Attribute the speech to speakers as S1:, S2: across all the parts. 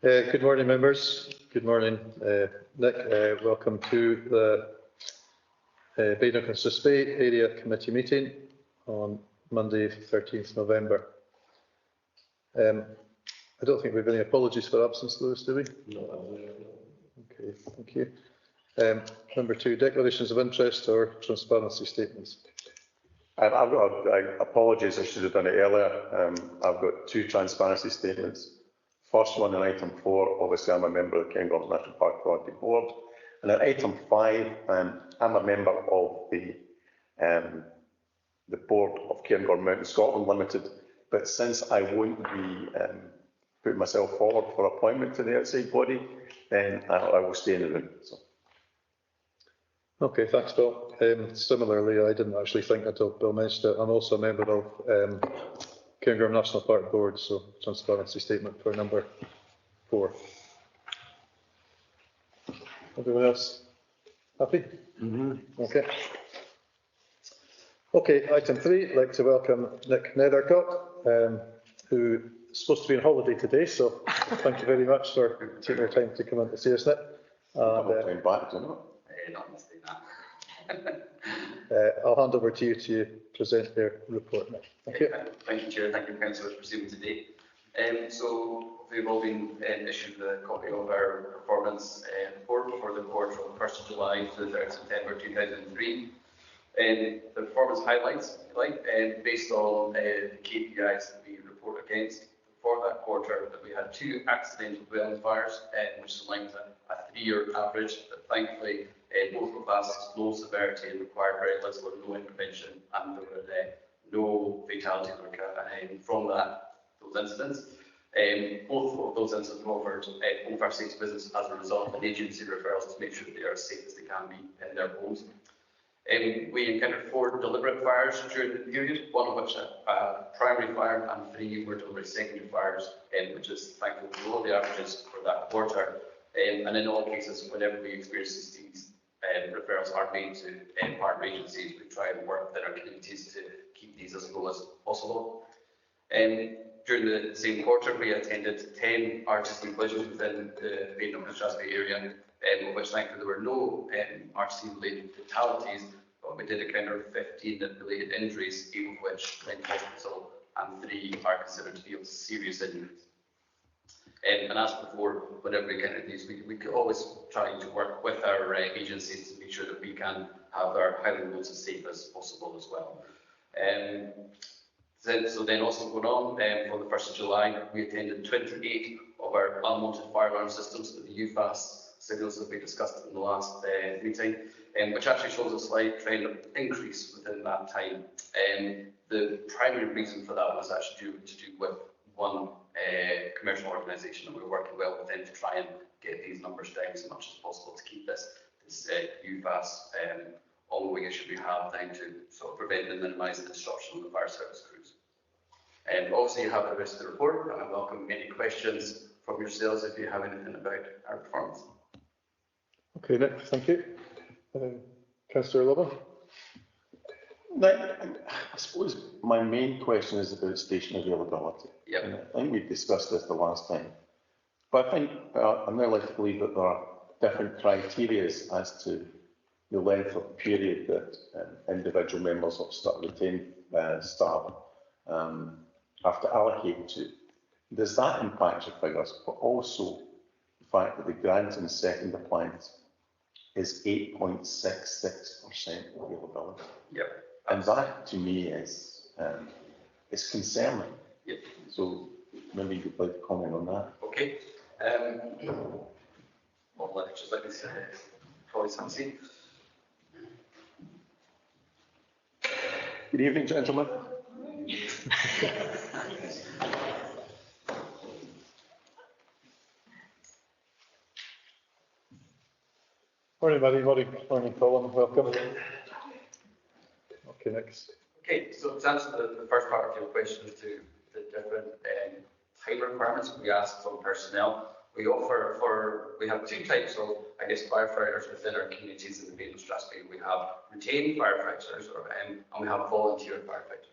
S1: Good morning, members. Good morning, Nick. Welcome to the Badenoch and Strathspey Area Committee meeting on Monday, 13th November. I don't think we have any apologies for absence, Lewis, do we? No. Okay, thank you. Number 2, declarations of interest or transparency statements.
S2: I've got apologies, I should have done it earlier. I've got 2 transparency statements. First one in item 4, obviously I'm a member of the Cairngorm National Park Authority Board. And at item 5, I'm a member of the board of Cairngorm Mountain Scotland Limited. But since I won't be putting myself forward for appointment to the outside body, then I will stay in the room. So.
S1: Okay, thanks, Bill. Similarly, I didn't actually think until Bill mentioned it. I'm also a member of Cairngorm National Park Board, so transparency statement for number 4. Everyone else happy? Okay. Okay, item 3, I'd like to welcome Nick Nethercott, who is supposed to be on holiday today, so thank you very much for taking your time to come in to see us, Nick.
S2: And, back, don't know.
S3: Not missing that.
S1: I'll hand over to you to present their report now. Thank you.
S3: Thank you, Chair. Thank you, Councillors, for seeing me today. So we've all been issued a copy of our performance report for the quarter from 1st of July to the 3rd of September 2003. The performance highlights, based on the KPIs that we report against. For that quarter, that we had 2 accidental dwelling fires, which is aligned to a 3-year average, but thankfully both were classed as low severity and required very little or no intervention, and there were no fatalities from those incidents. Both of those incidents were offered home fire safety business as a result of agency referrals to make sure they are as safe as they can be in their homes. We encountered 4 deliberate fires during the period, 1 of which a primary fire and 3 were deliberate secondary fires, which is thankfully below the averages for that quarter. And in all cases, whenever we experience these referrals are made to partner agencies, we try and work within our communities to keep these as low as possible. During the same quarter, we attended 10 RTC collisions within the Badenoch and Strathspey area, of which thankfully there were no RTC-related fatalities, but we did encounter 15 related injuries, 8 of which went to hospital, and 3 are considered to be of serious injuries. And as before, whenever we encounter these, we could always try to work with our agencies to make sure that we can have our Highland roads as safe as possible as well. So then also going on, for the 1st of July, we attended 28 of our unwanted fire alarm systems with the UFAS signals that we discussed in the last meeting, which actually shows a slight trend of increase within that time. The primary reason for that was actually to do with one commercial organisation, and we're working well with them to try and get these numbers down as much as possible to keep this UFAS ongoing issue we have down to sort of prevent and minimise the disruption of the fire service crews. Obviously, you have the rest of the report, and I welcome any questions from yourselves if you have anything about our performance.
S1: Okay, Nick, thank you. Councillor Lover.
S2: I suppose my main question is about station availability.
S3: Yep.
S2: And I think we discussed this the last time. But I think I'm now led to believe that there are different criteria as to the length of period that individual members of retained staff have to allocate to. Does that impact your figures? But also the fact that the grant and second appliance is 8.66% availability.
S3: Yep.
S2: And that, to me, is concerning.
S3: Yep.
S2: So maybe you could like to comment on that.
S3: Okay. Well, let me say, probably something.
S2: Good evening, gentlemen.
S1: Morning, buddy. Morning, Colin. Welcome. Okay, next.
S3: Okay, so to answer the first part of your question to the different time requirements we ask from personnel, we have 2 types of, firefighters within our communities in the Badenoch Strathspey. We have retained firefighters and we have volunteer firefighters.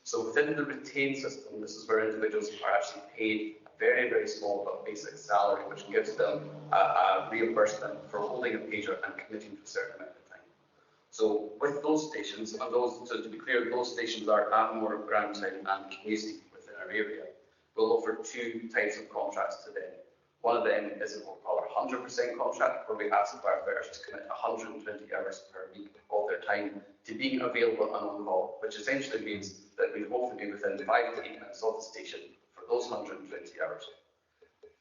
S3: So within the retained system, this is where individuals are actually paid a very, very small but basic salary, which gives them a reimbursement for holding a pager and committing to a certain amount of time. So with those stations, and those, so to be clear, those stations are Avonmore, Grantown and Casey within our area. We'll offer two types of contracts to them. One of them is what we call our 100% contract, where we ask the firefighters to commit 120 hours per week of their time to being available and on call, which essentially means that we hopefully be within 5 to 8 minutes of the station for those 120 hours.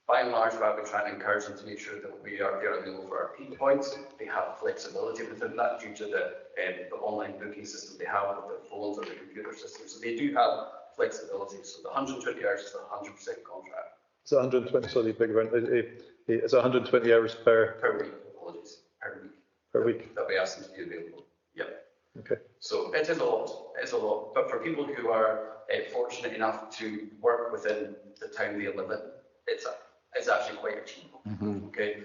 S3: By and large, we try and encourage them to make sure that they are available for our peak points. They have flexibility within that due to the online booking system they have with their phones or their computer system. So they do have flexibility. So the 120 hours is the 100% contract.
S1: Is it 120, sorry, big one. Is it 120 hours per
S3: week, apologies, per week.
S1: Per week.
S3: That we ask them to be available. Yep.
S1: Okay.
S3: So it is a lot, but for people who are fortunate enough to work within the town they live in, it's actually quite achievable. Okay.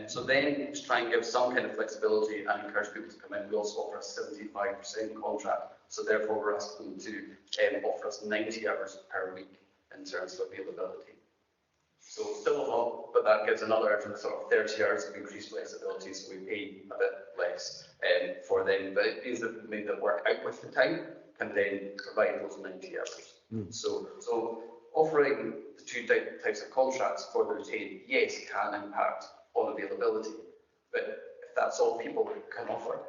S3: So then just try and give some kind of flexibility and encourage people to come in. We also offer a 75% contract, so therefore we're asking them to offer us 90 hours per week in terms of availability. So still a lot, but that gives another sort of 30 hours of increased flexibility, so we pay a bit less for them, but it means that we make the work out with the time can then provide those 90 hours. So offering the two types of contracts for the retained, yes, can impact on availability, but if that's all people can offer,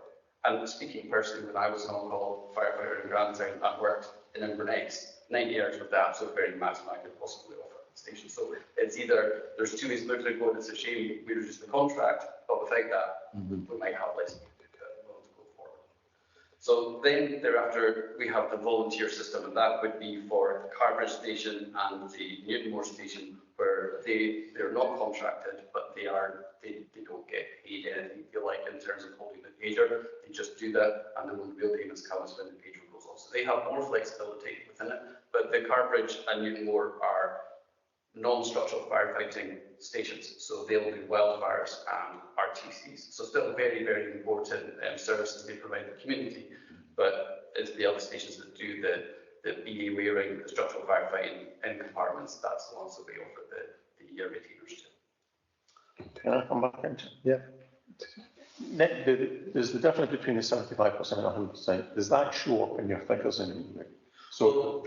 S3: and speaking personally, when I was on call firefighter in Grantown and worked in Inverness, 90 hours was the absolute very maximum I could possibly offer. Station. So it's either there's two ways looking at going, it's a shame we reduce the contract, but without that, we might have less people willing to go forward. So then thereafter, we have the volunteer system, and that would be for the Carbridge station and the Newtonmore station, where they're not contracted, but they don't get paid anything, if you like, in terms of holding the pager. They just do that, and then when the real payments come when the pager goes off. So they have more flexibility within it, but the Carbridge and Newtonmore are non-structural firefighting stations, so they'll do wildfires and RTCs. So still very, very important services they provide the community, but it's the other stations that do the BA wearing, the structural firefighting in compartments. That's the ones that we offer the retainers to.
S2: Can I come back into?
S1: Yeah.
S2: There's the difference between the 75% and 100%. Does that show up in your figures in any way? So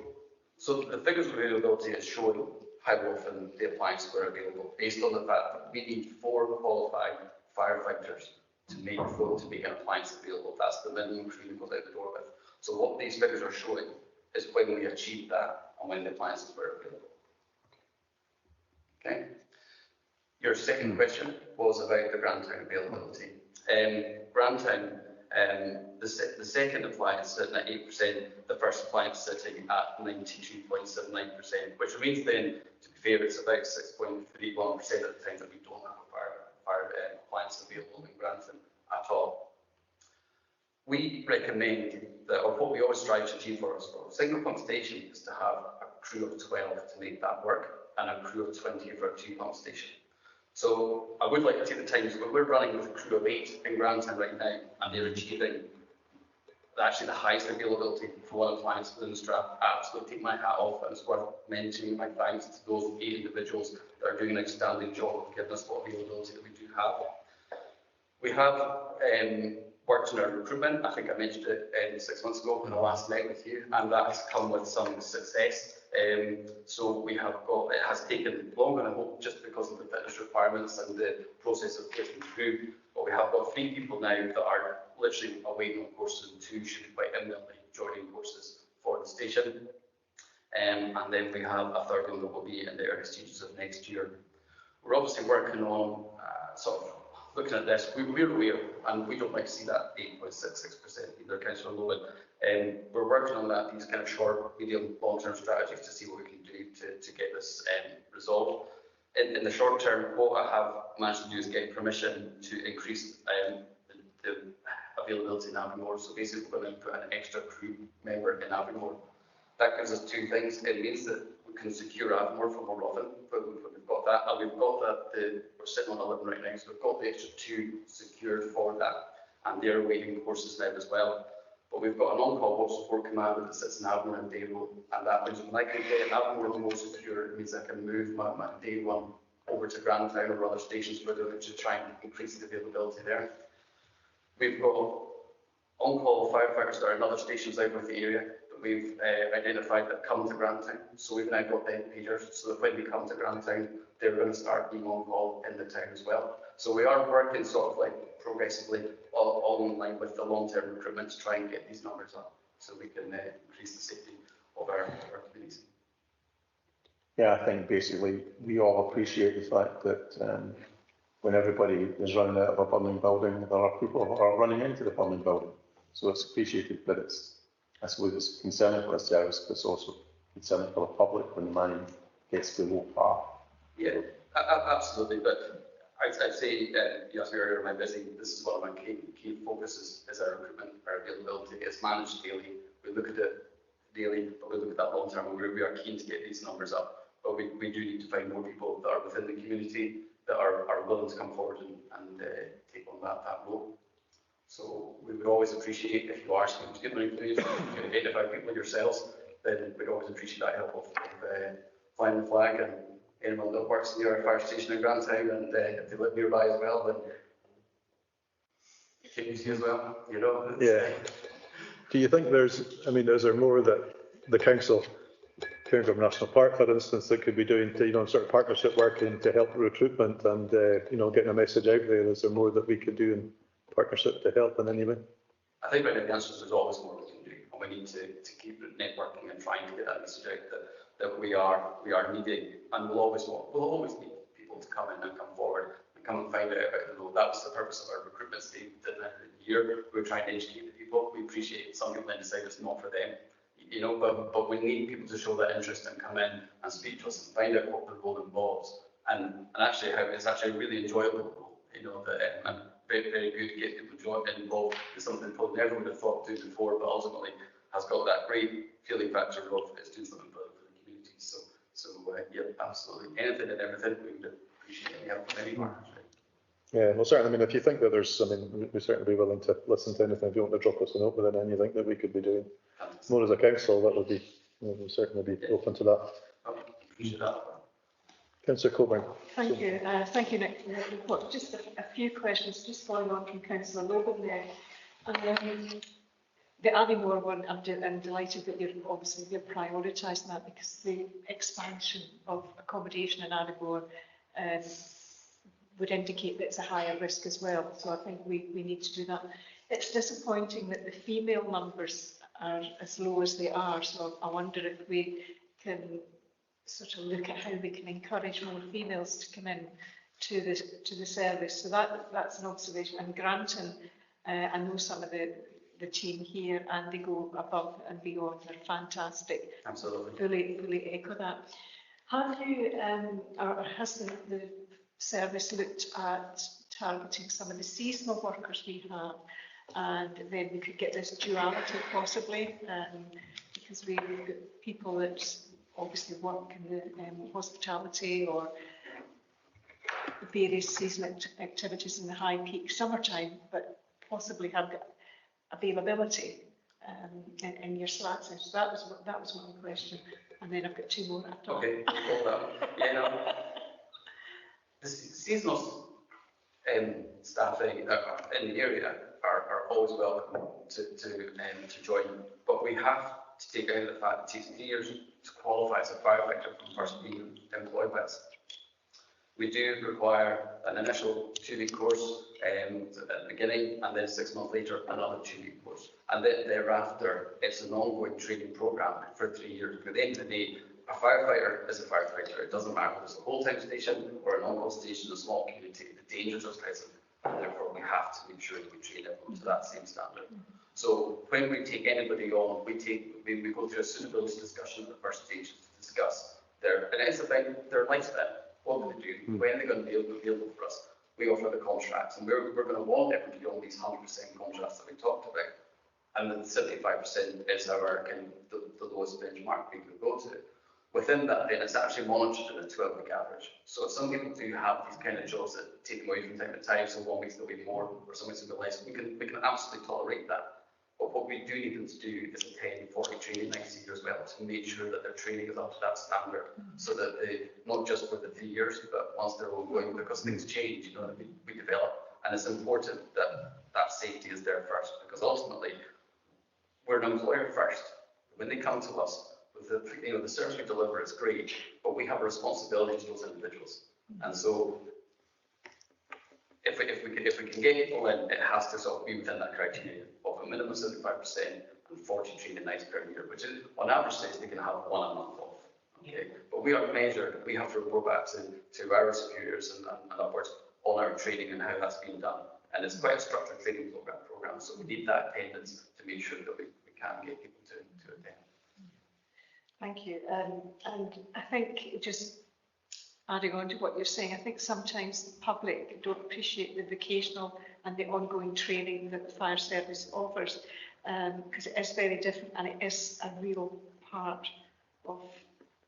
S3: the figures of availability is showing how often the appliances were available, based on the fact that we need 4 qualified firefighters to make an appliance available. That's the minimum crew that goes out the door with. So what these figures are showing is when we achieved that and when the appliances were available. Okay. Your second question was about the Grantown availability. Grantown, the second appliance sitting at 8%, the first appliance sitting at 92.79%, which means then, to be fair, it's about 6.31% of the time that we don't have a fire appliance available in Grantown at all. We recommend that, or what we always strive to achieve for us, for a single pump station, is to have a crew of 12 to make that work, and a crew of 20 for a 2-pump station. So I would like to take the time, so we're running with a crew of 8 in Grantown right now, and they're achieving actually the highest availability for one appliance within the Strath. I absolutely take my hat off, and it's worth mentioning my thanks to those 8 individuals that are doing an outstanding job of giving us what availability that we do have. We have worked on our recruitment. I think I mentioned it 6 months ago when I last met with you, and that has come with some success. So we have got, it has taken longer than I hope, just because of the fitness requirements and the process of getting through, but we have got 3 people now that are literally awaiting on courses, and 2 should be quite imminently joining courses for the station. And then we have a 3rd one that will be in the early stages of next year. We're obviously working on sort of looking at this. We're aware, and we don't like to see that 8.66% either, Councillor Lowen. We're working on that, these kind of short, medium, long-term strategies to see what we can do to get this resolved. In the short term, what I have managed to do is get permission to increase the availability in Avonmore. So basically, we're going to put an extra crew member in Avonmore. That gives us 2 things. It means that we can secure Avonmore for more often, but we've got that, and we've got that. We're sitting on 11 right now, so we've got the extra 2 secured for that, and they're waiting courses now as well. But we've got an on-call watch support commander that sits in Avonmore and day row, and that means when I can get Avonmore more secure, it means I can move my day one over to Grantown or other stations further to try and increase the availability there. We've got on-call firefighters that are in other stations out of the area that we've identified that come to Grantown. So we've now got them pagers, so that when they come to Grantown, they're going to start being on call in the town as well. So we are working sort of like progressively all in line with the long-term recruitment to try and get these numbers up so we can increase the safety of our communities.
S2: Yeah, I think basically we all appreciate the fact that when everybody is running out of a burning building, there are people who are running into the burning building. So it's appreciated, but I suppose it's concerning for ourselves, but it's also concerning for the public when the money gets below par.
S3: Yeah, absolutely. But I'd say, you asked me earlier, am I busy? This is one of my key focuses is our recruitment, our availability. It's managed daily. We look at it daily, but we look at that long term, and we are keen to get these numbers up. But we do need to find more people that are within the community that are willing to come forward and take on that role. So we would always appreciate if you are speaking to people in the community, if you can identify people yourselves, then we'd always appreciate that help of flying the flag, and anyone that works near a fire station in Grantown, and if they live nearby as well, then you can use you as well, you know.
S1: Yeah. Do you think is there more that the council, Cairngorm National Park, for instance, that could be doing to, sort of partnership working to help recruitment and, getting a message out there? Is there more that we could do in partnership to help in any way?
S3: I think right now the answer is there's always more we can do, and we need to keep networking and trying to get that message out that we are needing, and we'll always need people to come in and come forward and come and find out about that was the purpose of our recruitment stage at the end of the year. We're trying to educate the people. We appreciate some people decide it's not for them. But we need people to show that interest and come in and speak to us and find out what the role involves, and actually how it's actually a really enjoyable role, and very, very good to get people involved in something people never would have thought to do before, but ultimately has got that great feeling factor of it's doing something for the community. So yeah, absolutely. Anything and everything, we would appreciate any help from any partners.
S1: Yeah, well, certainly, if you think that there's, we'd certainly be willing to listen to anything. If you want to drop us a note with anything that we could be doing more as a council, that would be, we'd certainly be open to that.
S3: Appreciate that.
S1: Councillor Coburn.
S4: Thank you, Nick, for the report. Just a few questions, just following on from Councillor Logan there. The Aviemore one, I'm delighted that you're prioritising that, because the expansion of accommodation in Aviemore would indicate that it's a higher risk as well. So I think we need to do that. It's disappointing that the female numbers are as low as they are. So I wonder if we can sort of look at how we can encourage more females to come in to the service. So that's an observation. And Granton, I know some of the team here, and they go above and beyond. They're fantastic.
S3: Absolutely.
S4: Fully echo that. Have you, or has the service looked at targeting some of the seasonal workers we have, and then we could get this duality possibly, because we've got people that obviously work in the hospitality or various seasonal activities in the high peak summertime, but possibly have got availability in your slats. So that was one question, and then I've got two more after.
S3: Okay, yeah, no. The seasonal staffing in the area are always welcome to join, but we have to take out the fact that it takes 3 years to qualify as a firefighter from first being employed by us. We do require an initial 2-week course at the beginning, and then 6 months later another 2-week course, and then thereafter it's an ongoing training program for 3 years. At the end of the day, a firefighter is a firefighter. It doesn't matter whether it's a full-time station or an on-call station in a small community. The dangers are present, and therefore we have to make sure that we train everyone to that same standard. So when we take anybody on, we go through a suitability discussion at the first stage to discuss and it's about their lifestyle. What do they do? When are they going to be available for us? We offer the contracts, and we're going to want everybody on these 100% contracts that we talked about, and then 75% is our the lowest benchmark we could go to. Within that, then it's actually monitored in a 12-week average. So some people do have these kind of jobs that take away from time to time. So 1 week there'll be more, or some weeks there'll be less. We can absolutely tolerate that. But what we do need them to do is attend 40 training nights a year as well to make sure that their training is up to that standard, so that they, not just for the 3 years, but once they're ongoing, because things change, you know, we develop, and it's important that that safety is there first, because ultimately we're an employer first. When they come to us with the, you know, the service we deliver is great, but we have a responsibility to those individuals, and so if we can get people in, it has to sort of be within that criteria of a minimum of 75% and 40 training nights per year, which is on average says they can have 1 a month off. Okay, but we are measured. We have to report back to our superiors and upwards on our training and how that's been done. And it's quite a structured training program. So we need that attendance to make sure that we can get people to attend.
S4: Thank you. And I think just adding on to what you're saying, I think sometimes the public don't appreciate the vocational and the ongoing training that the fire service offers, because it is very different and it is a real part of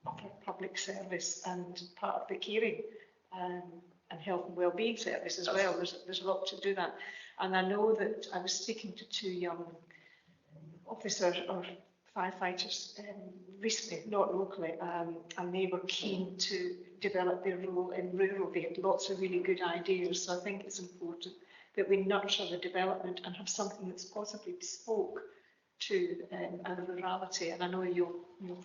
S4: our public service and part of the caring and health and wellbeing service as well. There's a lot to do that. And I know that I was speaking to 2 young officers or firefighters recently, not locally, and they were keen to develop their role in rural. They had lots of really good ideas, so I think it's important that we nurture the development and have something that's possibly bespoke to our rurality. And I know you'll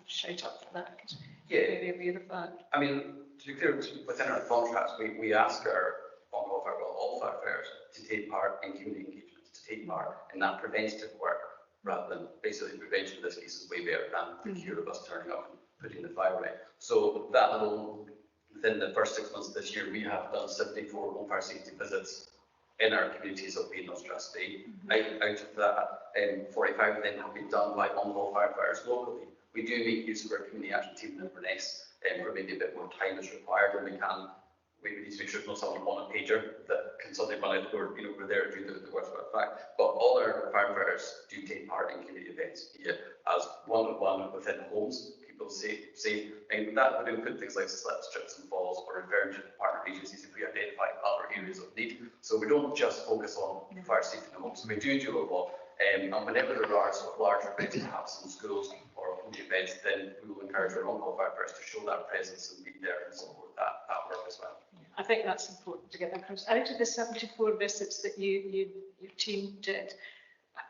S4: shout up for that, because you're very aware of that.
S3: I mean, to be clear, within our contracts, we ask our on-call fire, well, all firefighters to take part in community engagements, to take part in that preventative work, rather than basically prevention in this case is way better than the cure of us turning up and putting the fire right. So that alone, within the first 6 months of this year, we have done 74 home fire safety visits in our communities of Badenoch, Strathspey. Out of that, 45 of them have been done by on-call firefighters locally. We do make use of our community action team in Inverness, where maybe a bit more time is required, and we need to make sure there's not someone on a pager that can suddenly run out the door. You know, we're there to do the work for a fact. But all our firefighters do take part in community events, be it as one-on-one within homes. People say, and that would include things like slips, trips and falls, or referring to partner agencies if we identify other areas of need. So we don't just focus on fire safety in the homes. We do a lot. And whenever there are sort of larger events, perhaps in schools or community events, then we will encourage our on-call firefighters to show that presence and be there and support that work as well.
S4: I think that's important to get that across. Out of the 74 visits that your team did,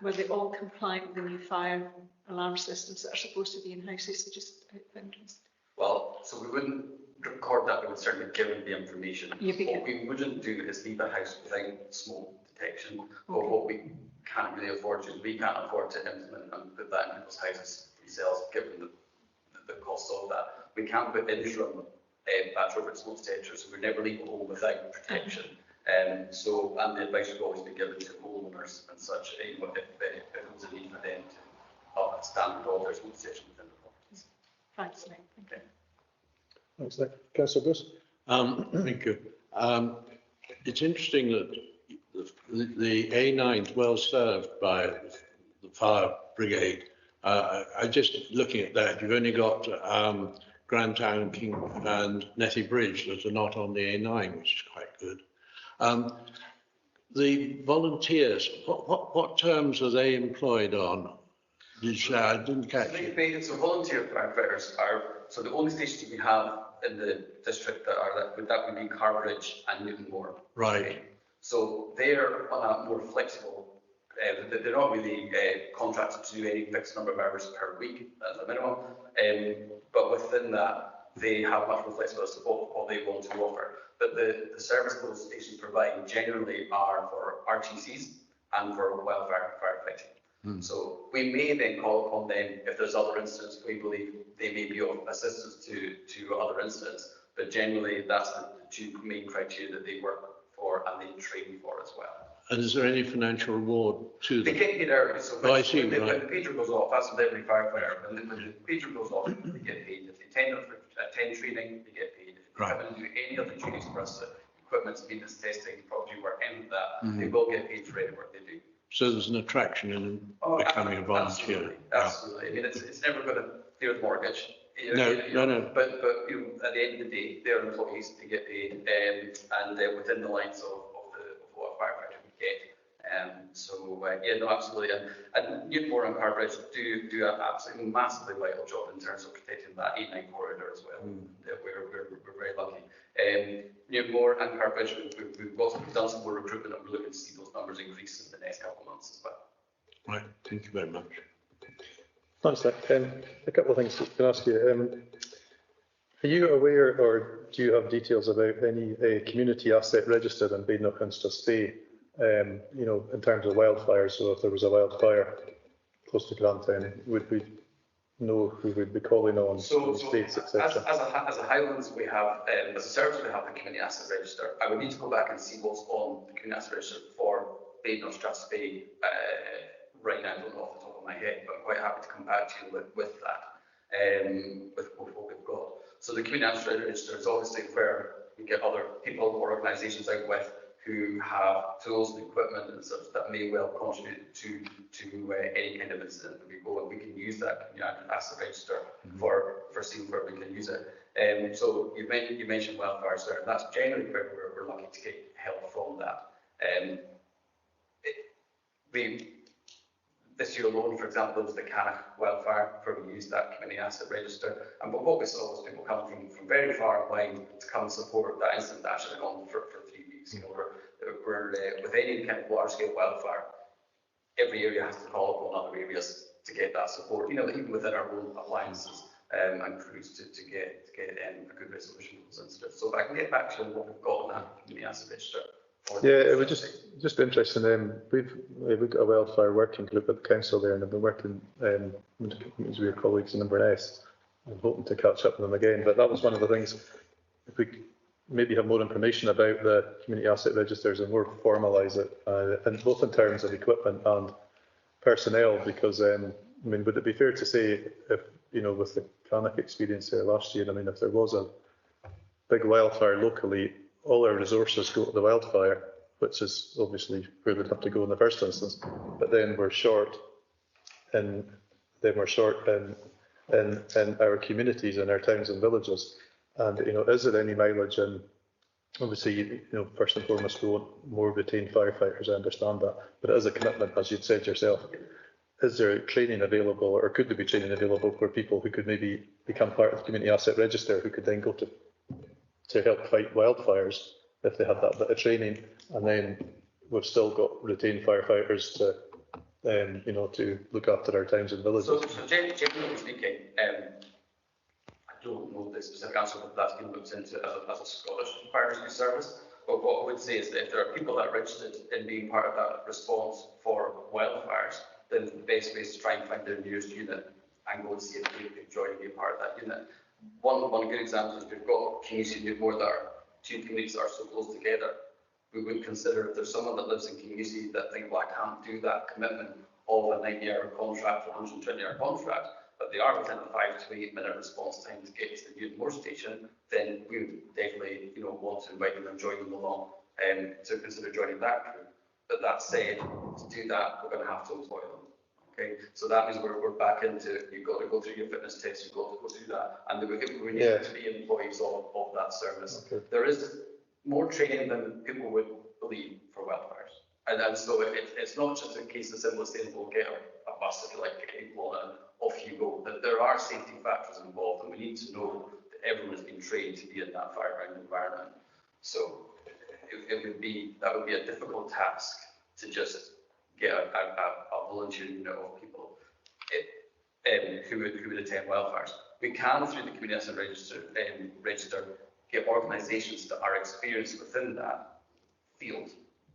S4: were they all compliant with the new fire alarm systems that are supposed to be in houses? So just out of interest.
S3: Well, so we wouldn't record that, we would certainly give them the information. What we wouldn't do is leave a house without smoke detection. Okay. But what we can't really afford to, we can't afford to implement and put that in people's houses themselves, given the cost of that. We can't put interim batch over smoke detectors, so we never leave a home without protection. And the advice would always be given to homeowners and such, if there was a need for them to up standard all their smoke detection within the properties.
S4: Thanks, Nick. Okay.
S1: Thanks, Nick. Councillor Bruce.
S5: Thank you. It's interesting that the A9 is well served by the fire brigade. I just looking at that, you've only got Grandtown, King and Nethy Bridge that are not on the A9, which is quite good. The volunteers, what terms are they employed on? I didn't catch it.
S3: So volunteer firefighters are, so the only stations we have in the district that would be Carbridge and Newtonmore.
S5: Right.
S3: Okay. So they're on a more flexible, they're not really contracted to do any fixed number of hours per week as a minimum, but within that they have much more flexibility to what they want to offer. But the service those stations provide generally are for RTCs and for wildfire firefighting. So we may then call upon them if there's other incidents we believe they may be of assistance to other incidents, but generally that's the 2 main criteria that they work for and they train for as well.
S5: And is there any financial reward to them?
S3: They get paid early, so when the pager goes off, that's with every firefighter, when the pager goes off, they get paid. If they attend training, they get paid. If they come and do any other duties for us, equipment, maintenance, testing, property work, any of that, they will get paid for any work they do.
S5: So there's an attraction in becoming a volunteer.
S3: Absolutely. I mean, it's never going to clear the mortgage.
S5: No.
S3: But at the end of the day, they're employees. They get paid, and within the lines of what a firefighter would get. Yeah, no, absolutely. And Newport and Carbridge do an absolutely massively vital job in terms of protecting that A9 corridor as well. We're very lucky. Newport and Carbridge, we've done some more recruitment, and we're looking to see those numbers increase in the next couple of months as well.
S5: Right, thank you very much.
S1: Thanks, Nick. A couple of things to ask you. Are you aware, or do you have details about any community asset registered in Badenoch and Strathspey, in terms of wildfires? So if there was a wildfire close to Grantown, would we know who we'd be calling on, states, etc.?
S3: As a Highlands, we have, as a service, we have the community asset register. I would need to go back and see what's on the community asset register for Badenoch, Strathspey. Right now, I don't know off the top of my head, but I'm quite happy to come back to you with that, with what we've got. So the community asset register is obviously where we get other people or organisations out with who have tools and equipment and such that may well contribute to any kind of incident that we go, and we can use that community asset register for seeing where we can use it. So you mentioned wildfires there, and that's generally where we're lucky to get help from that. This year alone, for example, there was the Cannock wildfire where we used that community asset register. And what we saw was people coming from very far away to come and support that incident that actually went on for 3 weeks. We're with any kind of large scale wildfire, every area has to call upon other areas to get that support, even within our own alliances and crews to get a good resolution of those incidents. So if I can get back to what we've got on that community asset register.
S1: Yeah, it would just be interesting. We've got a wildfire working group at the council there, and I've been working with your colleagues in Inverness. I'm hoping to catch up with them again. But that was one of the things. If we maybe have more information about the community asset registers and more formalise it, and both in terms of equipment and personnel, because would it be fair to say, if with the Cannock experience there last year, if there was a big wildfire locally, all our resources go to the wildfire, which is obviously where they'd have to go in the first instance. But then we're short in our communities and our towns and villages. And is there any mileage in? Obviously, first and foremost, we want more retained firefighters. I understand that, but it is a commitment, as you'd said yourself. Is there training available, or could there be training available for people who could maybe become part of the community asset register, who could then go to help fight wildfires if they had that bit of training? And then we've still got retained firefighters to look after our towns and villages.
S3: So generally speaking, I don't know the specific answer, but that's been looked into as a Scottish fire rescue service. But what I would say is that if there are people that are interested in being part of that response for wildfires, then the best way is to try and find their nearest unit and go and see if they can join and be part of that unit. One good example is we've got communities in Newport that are two communities that are so close together. We would consider if there's someone that lives in community that think, well, I can't do that commitment of a 90-hour contract or 120-hour contract, but they are within a 5 to 8 minute response time to get to the Newport station, then we would definitely want to invite them and join them along to consider joining that crew. But that said, to do that, we're going to have to employ them. Okay, so that means we're back into, you've got to go through your fitness test, you've got to go do that, and we need to be employees of that service. Okay. There is more training than people would believe for wildfires, and so it's not just a case of simple as saying, we'll get a bus, if you like, get people on and off you go. That there are safety factors involved, and we need to know that everyone has been trained to be in that fireground environment. So that would be a difficult task to just get a volunteer unit of people who would attend wildfires. We can, through the community asset register, get organisations that are experienced within that field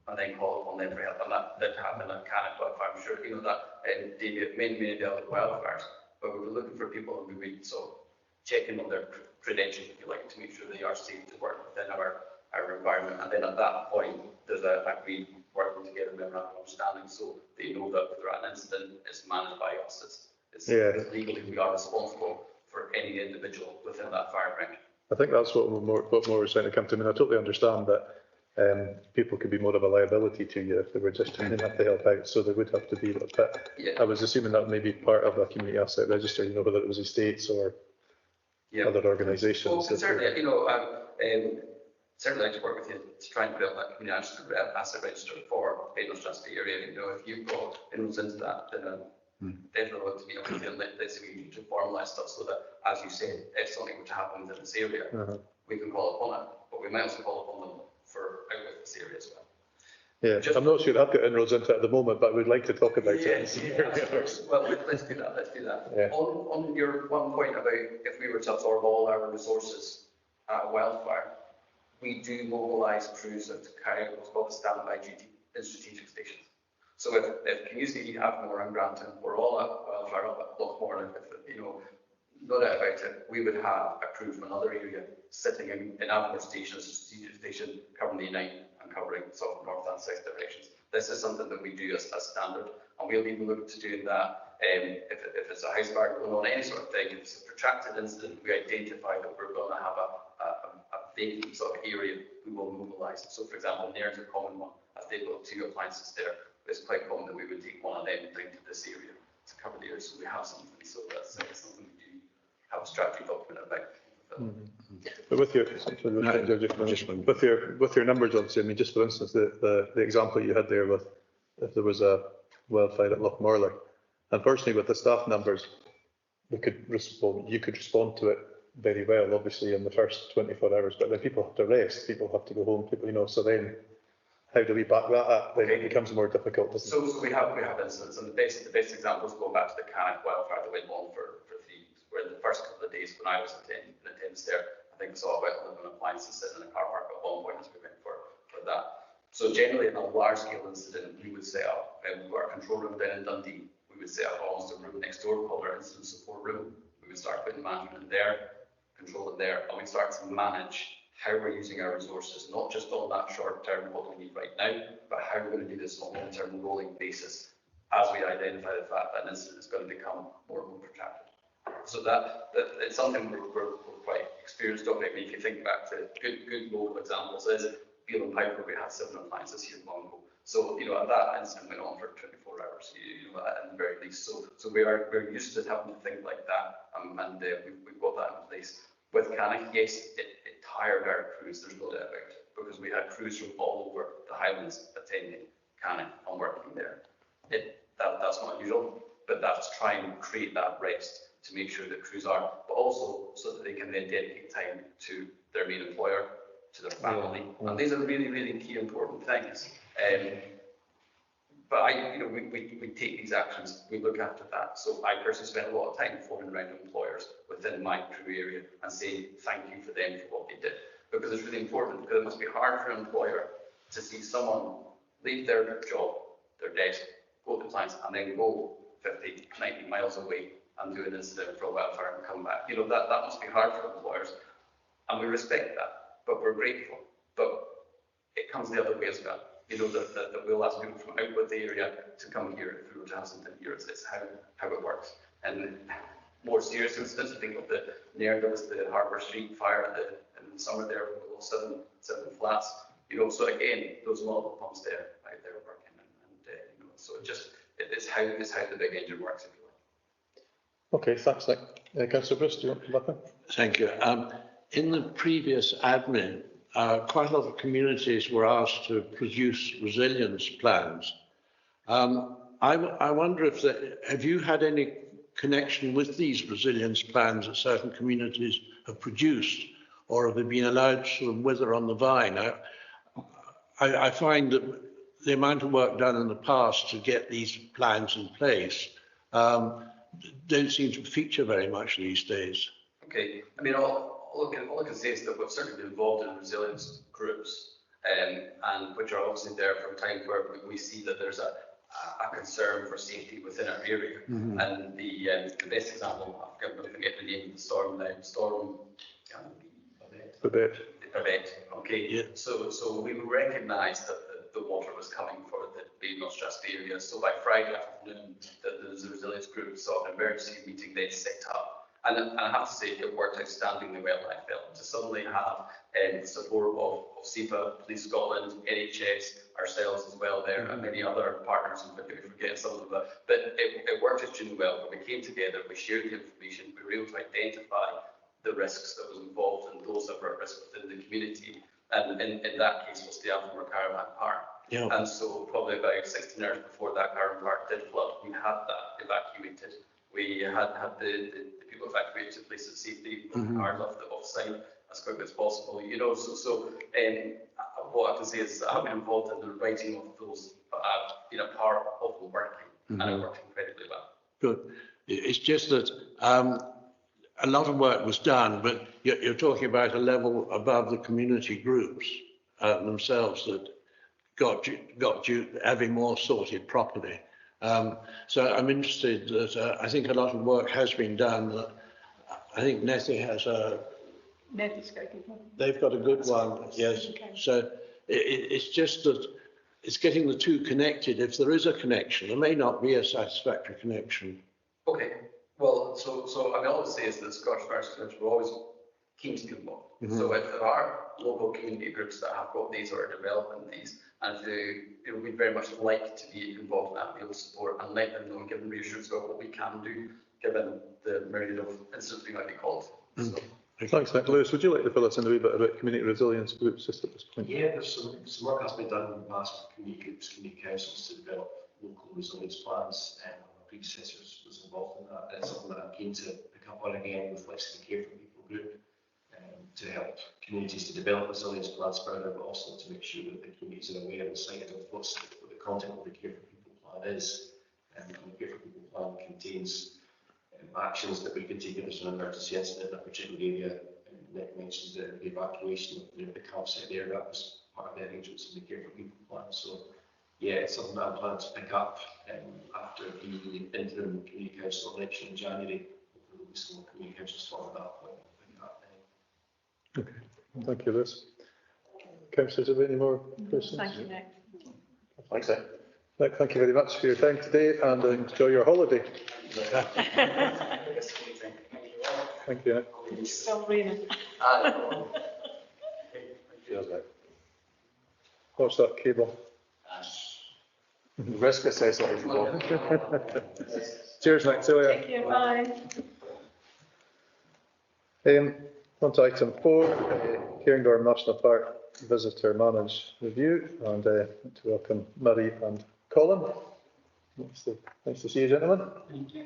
S3: and then call upon them for help. And that happened at Cannock wildfire. I'm sure that many dealt with wildfires, but we were looking for people who would checking on their credentials, if you like, to make sure they are safe to work within our environment. And then at that point, there's a agreed working together memorandum of understanding, so they know that if there are an incident, it's managed by us. It's legally we are responsible for any individual within that fire branch.
S1: I think that's what more was trying to come to. I mean, I totally understand that people could be more of a liability to you if they were just turning up to help out, so they would have to be. But I was assuming that may be part of a community asset register, whether it was estates or other organisations.
S3: Well, certainly, certainly like to work with you to try and build that community asset register for Badenoch Strathspey area. You know, if you've got inroads into that, then definitely want to be able to let's say we need to formalise stuff so that, as you said, if something were to happen within this area, we can call upon it, but we might also call upon them for out of this area as well.
S1: Yeah, I'm not sure I've got inroads into it at the moment, but we'd like to talk about it. And see where we are.
S3: Well, let's do that. Let's do that.
S1: Yeah.
S3: On your one point about if we were to absorb all our resources at wildfire, we do mobilise crews to carry out what's called a standby duty in strategic stations. So if community have more in Granton, we're all at wildfire up at Lochmore, if you know, no doubt about it, we would have a crew from another area sitting in Avonmore Station, a strategic station, covering the A9 and covering sort of north and south directions. This is something that we do as standard, and we'll even look to doing that if it's a house fire going on, any sort of thing. If it's a protracted incident, we identify that we're going to have a vacant sort of area, we will mobilise. So, for example, Nairn's a common one, as they've got 2 appliances there. It's quite common that we would take one of them and bring to this area to cover the area, so we have something. So that's something we do have a strategy document about.
S1: But with your numbers, obviously, I mean, just for instance, the example you had there with if there was a wildfire at Lochmorley, and personally with the staff numbers, you could respond to it very well, obviously, in the first 24 hours, but then people have to rest, people have to go home, people, you know, so then how do we back that up? Then it becomes more difficult, doesn't it?
S3: So we have incidents, and the best examples going back to the Cannock wildfire that went on for 3 weeks, where in the first couple of days when I was in attendance there, I think I saw about 11 appliances sitting in a car park at one point as we went for that. So generally in a large scale incident, we would set up, we've got our control room down in Dundee, we would set up almost a room next door called our incident support room. We would start putting management in there, control in there, and we'd start to manage how we're using our resources, not just on that short term, what we need right now, but how we're going to do this on a long term rolling basis as we identify the fact that an incident is going to become more and more protracted. So that it's something we're quite experienced of. I mean, if you think back to good local examples, is Beal and Pipe, where we had 7 appliances here in Mongo. So, you know, that incident went on for 24 hours, you know, at the very least. So we're used to having to think like that, and we've got that in place. With Cannock, yes, it tired our crews, there's no doubt about it, because we had crews from all over the Highlands attending Cannock and working there. That's not usual, but that's to try and create that rest to make sure that crews are, but also so that they can then dedicate time to their main employer, to their family, and these are really, really key important things. But we take these actions, we look after that. So I personally spend a lot of time phoning around employers within my crew area and saying thank you for them for what they did, because it's really important. Because it must be hard for an employer to see someone leave their job, their desk, go to clients, and then go 50, 90 miles away and do an incident for a wildfire and come back. You know, that must be hard for employers, and we respect that, but we're grateful. But it comes the other way as well. You know, that we'll ask people from out of the area to come here if we were to have something here. It's how it works. And more serious incidents, I think of the Nairn, there was the Harbour Street fire in the summer there, we lost 7 flats. You know, so again, those multiple pumps there out there working, and you know, so it's how the big engine works, if you like.
S1: Okay, thanks, Nick. Councillor Bruce, do you want to come back in?
S5: Thank you. In the previous admin, quite a lot of communities were asked to produce resilience plans. I wonder if have you had any connection with these resilience plans that certain communities have produced, or have they been allowed to sort of wither on the vine? I find that the amount of work done in the past to get these plans in place don't seem to feature very much these days.
S3: Okay, I mean, all I can say is that we've certainly been involved in resilience groups, and which are obviously there from time where we see that there's a concern for safety within our area. And the best example, I'm going to forget the name of the storm now, Babette. Okay, yeah. So we recognised that the water was coming for the Badenoch Strathspey area. So by Friday afternoon, there's a resilience group, sort of emergency meeting they set up. And I have to say, it worked outstandingly well, I felt, to suddenly have support of SEPA, Police Scotland, NHS, ourselves as well there, and many other partners, and maybe forgetting some of them. But it worked extremely well. When we came together, we shared the information, we were able to identify the risks that was involved and those that were at risk within the community. And in that case, was the Alphamore Caravan Park.
S5: Yeah.
S3: And so probably about 16 hours before that caravan park did flood, we had that evacuated. We had the people evacuated to places of safety, cars off the site as quickly as possible. You know, what I can say is I've been involved in the writing of those, been a part of the working, and it worked incredibly well.
S5: Good. It's just that a lot of work was done, but you're talking about a level above the community groups themselves that got you having more sorted properly. So I'm interested that I think a lot of work has been done. I think Nettie has
S4: Nettie's got a good one.
S5: they've got a good one, yes.
S4: Okay.
S5: So it's just that it's getting the two connected. If there is a connection, there may not be a satisfactory connection.
S3: Okay, well, so I always say is that Scottish Fire Students were always keen to be involved. So if there are local community groups that have got these or are developing these, and we'd very much like to be involved in that, be able to support and let them know and give them reassurance about what we can do, given the myriad of incidents we might be called. So.
S1: Thanks, Nick. Lewis, would you like to fill us in a wee bit about community resilience groups just at this point?
S6: Yeah, there's some work has been done in the past with community groups, community councils to develop local resilience plans, and my predecessors was involved in that. It's something that I'm keen to pick up on again with Flexing Care for People group, to help communities to develop resilience plans further, but also to make sure that the communities are aware and excited of what the content of the Care for People plan is. And the Care for People plan contains actions that we can take if there's an emergency incident in a particular area. And Nick mentioned the evacuation of the campsite there. That was part of the arrangements in the Care for People plan. So yeah, it's something that I'm planning to pick up after the interim community council election in January. There'll be some community councils following that point.
S1: Okay, thank you, Lewis. Councillors, have any more questions?
S4: Thank you, Nick.
S2: Thanks, Nick.
S1: Nick, thank you very much for your time today and enjoy your holiday. Thank you, Nick.
S4: It's still raining.
S2: Cheers, Nick.
S1: Watch that cable.
S2: Risk assessment as well.
S1: Cheers, Nick. See you later.
S4: Take care, bye.
S1: On to item 4, Cairngorm National Park Visitor Managed Review, and to welcome Murray and Colin. Nice to see you, gentlemen.
S7: Thank you.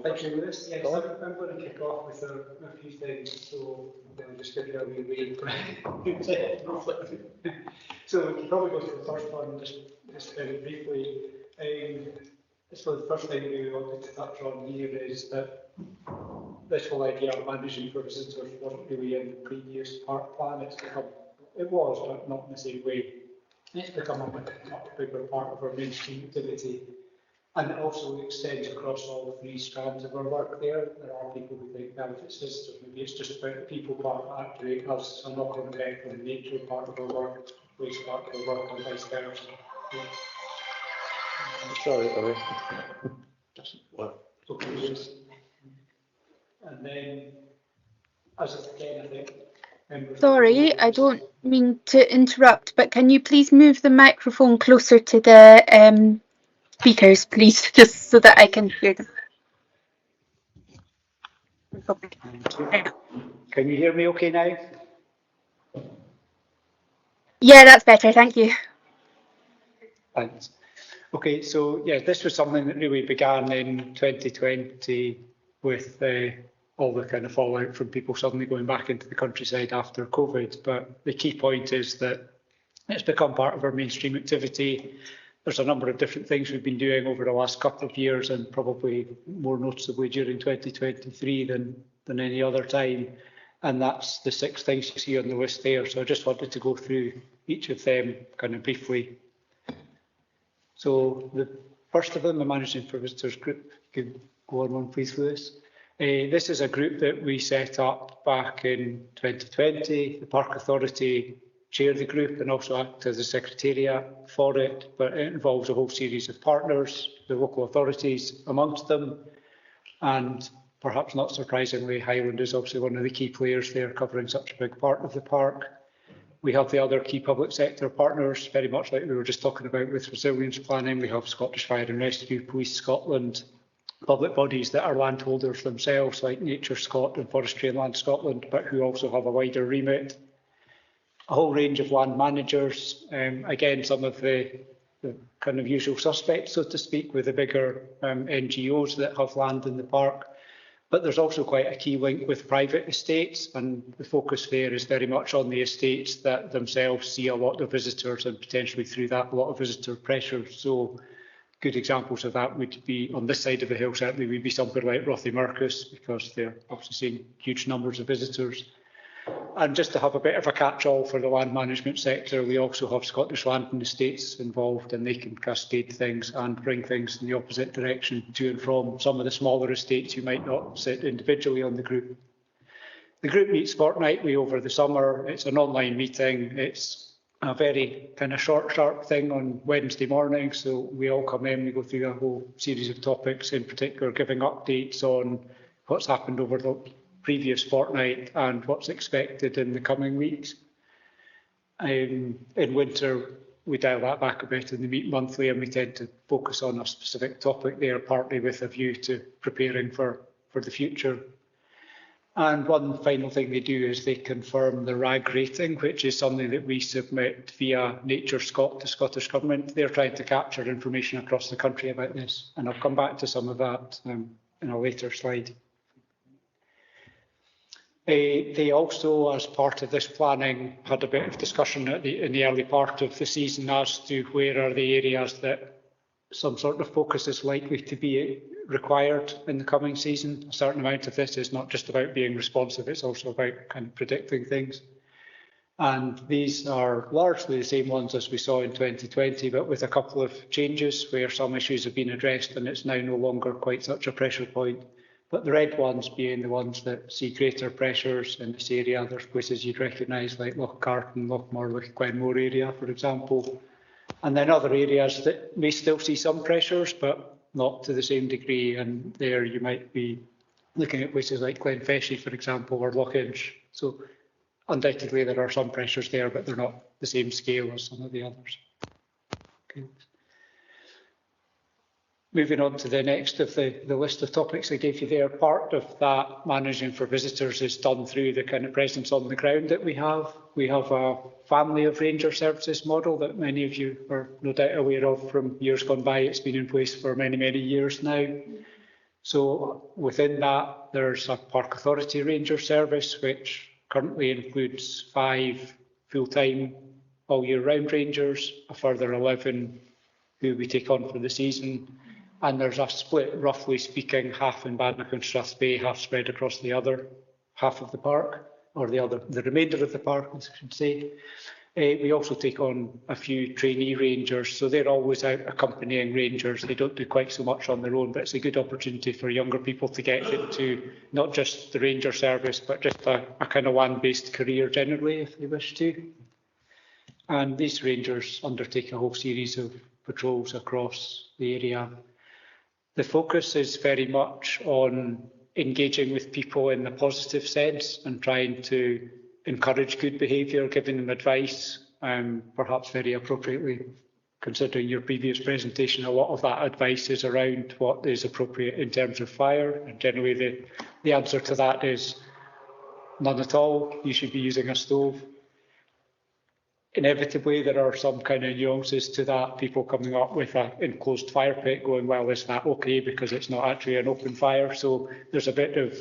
S7: Thank you, Lewis. Yes, I'm going to kick off with a few things, so I'll just give you a wee read. So we can probably go to the first one just very briefly. So the first thing we wanted to touch on here is that this whole idea of managing for visitors wasn't really in the previous park plan. It was, but not in the same way. It's become a much bigger part of our mainstream activity. And it also extends across all 3 strands of our work there. There are people who think, now if it's visitors, maybe it's just about the people part actually has a knock-on effect on the nature part of our work, waste part of our work, and vice versa. Yeah.
S1: Sorry, Murray.
S7: Okay, yes. And then, as again, I think.
S8: Sorry, I don't mean to interrupt, but can you please move the microphone closer to the speakers, please, just so that I can hear them.
S7: Can you hear me okay now?
S8: Yeah, that's better, thank you.
S7: Thanks. Okay, so yeah, this was something that really began in 2020 with all the kind of fallout from people suddenly going back into the countryside after COVID. But the key point is that it's become part of our mainstream activity. There's a number of different things we've been doing over the last couple of years, and probably more noticeably during 2023 than any other time. And that's the 6 things you see on the list there. So I just wanted to go through each of them kind of briefly. So the first of them, the Managing for Visitors group, you can go on one please, Lewis. This is a group that we set up back in 2020. The Park Authority chair the group and also act as a secretariat for it, but it involves a whole series of partners, the local authorities amongst them, and perhaps not surprisingly, Highland is obviously one of the key players there, covering such a big part of the park. We have the other key public sector partners, very much like we were just talking about with resilience planning. We have Scottish Fire and Rescue, Police Scotland, public bodies that are landholders themselves, like Nature Scotland, Forestry and Land Scotland, but who also have a wider remit. A whole range of land managers, again, some of the kind of usual suspects, so to speak, with the bigger NGOs that have land in the park. But there's also quite a key link with private estates, and the focus there is very much on the estates that themselves see a lot of visitors, and potentially through that a lot of visitor pressure. So good examples of that would be on this side of the hill, certainly would be somewhere like Rothiemurchus, because they're obviously seeing huge numbers of visitors. And just to have a bit of a catch-all for the land management sector, we also have Scottish Land and Estates involved, and they can cascade things and bring things in the opposite direction to and from some of the smaller estates who might not sit individually on the group. The group meets fortnightly over the summer. It's an online meeting. It's a very kind of short, sharp thing on Wednesday morning. So we all come in, we go through a whole series of topics, in particular giving updates on what's happened over the previous fortnight and what's expected in the coming weeks. In winter, we dial that back a bit and we meet monthly, and we tend to focus on a specific topic there, partly with a view to preparing for the future. And one final thing they do is they confirm the RAG rating, which is something that we submit via Nature Scot to Scottish Government. They're trying to capture information across the country about this, and I'll come back to some of that in a later slide. They also, as part of this planning, had a bit of discussion in the early part of the season as to where are the areas that some sort of focus is likely to be required in the coming season. A certain amount of this is not just about being responsive, it's also about kind of predicting things. And these are largely the same ones as we saw in 2020, but with a couple of changes where some issues have been addressed and it's now no longer quite such a pressure point. But the red ones being the ones that see greater pressures in this area. There's places you'd recognise like Loch Carton, Loch Morlich, Glenmore area, for example. And then other areas that may still see some pressures, but not to the same degree. And there you might be looking at places like Glenfeshie, for example, or Loch Inch. So undoubtedly there are some pressures there, but they're not the same scale as some of the others. Okay. Moving on to the next of the list of topics I gave you there, part of that managing for visitors is done through the kind of presence on the ground that we have. We have a family of ranger services model that many of you are no doubt aware of from years gone by. It's been in place for many, many years now. So within that, there's a Park Authority Ranger service, which currently includes 5 full-time all year round rangers, a further 11 who we take on for the season. And there's a split, roughly speaking, half in Badenoch and Strathspey, half spread across the other half of the park, or the remainder of the park, I should say. We also take on a few trainee rangers, so they're always out accompanying rangers. They don't do quite so much on their own, but it's a good opportunity for younger people to get into not just the ranger service, but just a kind of land-based career generally, if they wish to. And these rangers undertake a whole series of patrols across the area. The focus is very much on engaging with people in a positive sense and trying to encourage good behaviour, giving them advice, perhaps very appropriately, considering your previous presentation, a lot of that advice is around what is appropriate in terms of fire. And generally the answer to that is none at all. You should be using a stove. Inevitably, there are some kind of nuances to that, people coming up with an enclosed fire pit going, well, is that okay, because it's not actually an open fire. So there's a bit of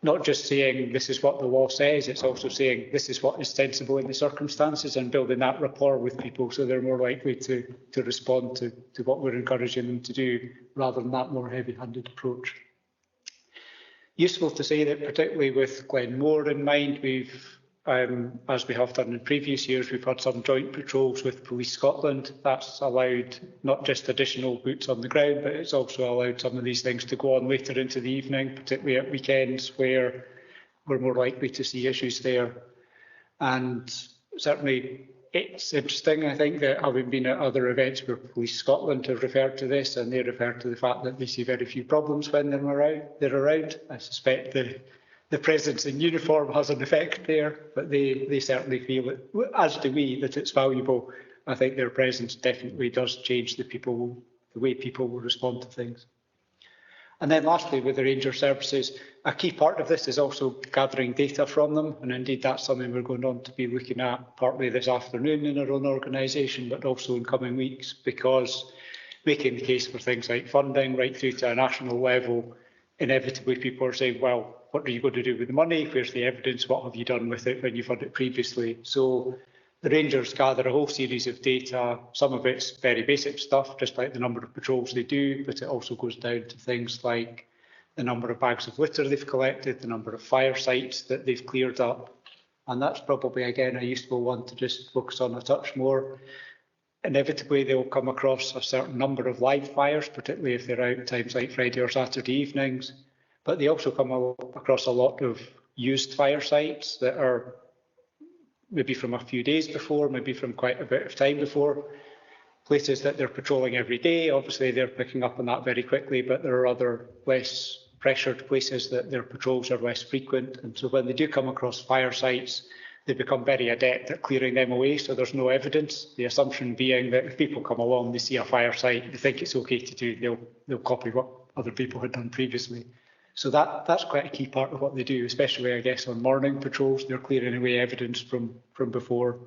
S7: not just saying this is what the law says, it's also saying this is what is sensible in the circumstances, and building that rapport with people so they're more likely to respond to what we're encouraging them to do, rather than that more heavy-handed approach. Useful to say that particularly with Glenmore in mind, we've as we have done in previous years, we've had some joint patrols with Police Scotland. That's allowed not just additional boots on the ground, but it's also allowed some of these things to go on later into the evening, particularly at weekends where we're more likely to see issues there. And certainly it's interesting, I think, that having been at other events where Police Scotland have referred to this, and they refer to the fact that they see very few problems when they're around. I suspect the presence in uniform has an effect there, but they certainly feel it, as do we, that it's valuable. I think their presence definitely does change the way people will respond to things. And then lastly, with the ranger services, a key part of this is also gathering data from them. And indeed, that's something we're going on to be looking at partly this afternoon in our own organisation, but also in coming weeks, because making the case for things like funding right through to a national level, inevitably people are saying, well, what are you going to do with the money? Where's the evidence? What have you done with it when you've had it previously? So the rangers gather a whole series of data. Some of it's very basic stuff, just like the number of patrols they do, but it also goes down to things like the number of bags of litter they've collected, the number of fire sites that they've cleared up. And that's probably, again, a useful one to just focus on a touch more. Inevitably, they'll come across a certain number of live fires, particularly if they're out times like Friday or Saturday evenings. But they also come across a lot of used fire sites that are maybe from a few days before, maybe from quite a bit of time before. Places that they're patrolling every day, obviously they're picking up on that very quickly, but there are other less pressured places that their patrols are less frequent. And so when they do come across fire sites, they become very adept at clearing them away, so there's no evidence. The assumption being that if people come along, they see a fire site, they think it's okay to do, they'll copy what other people had done previously. So that's quite a key part of what they do, especially, I guess, on morning patrols. They're clearing away evidence from before.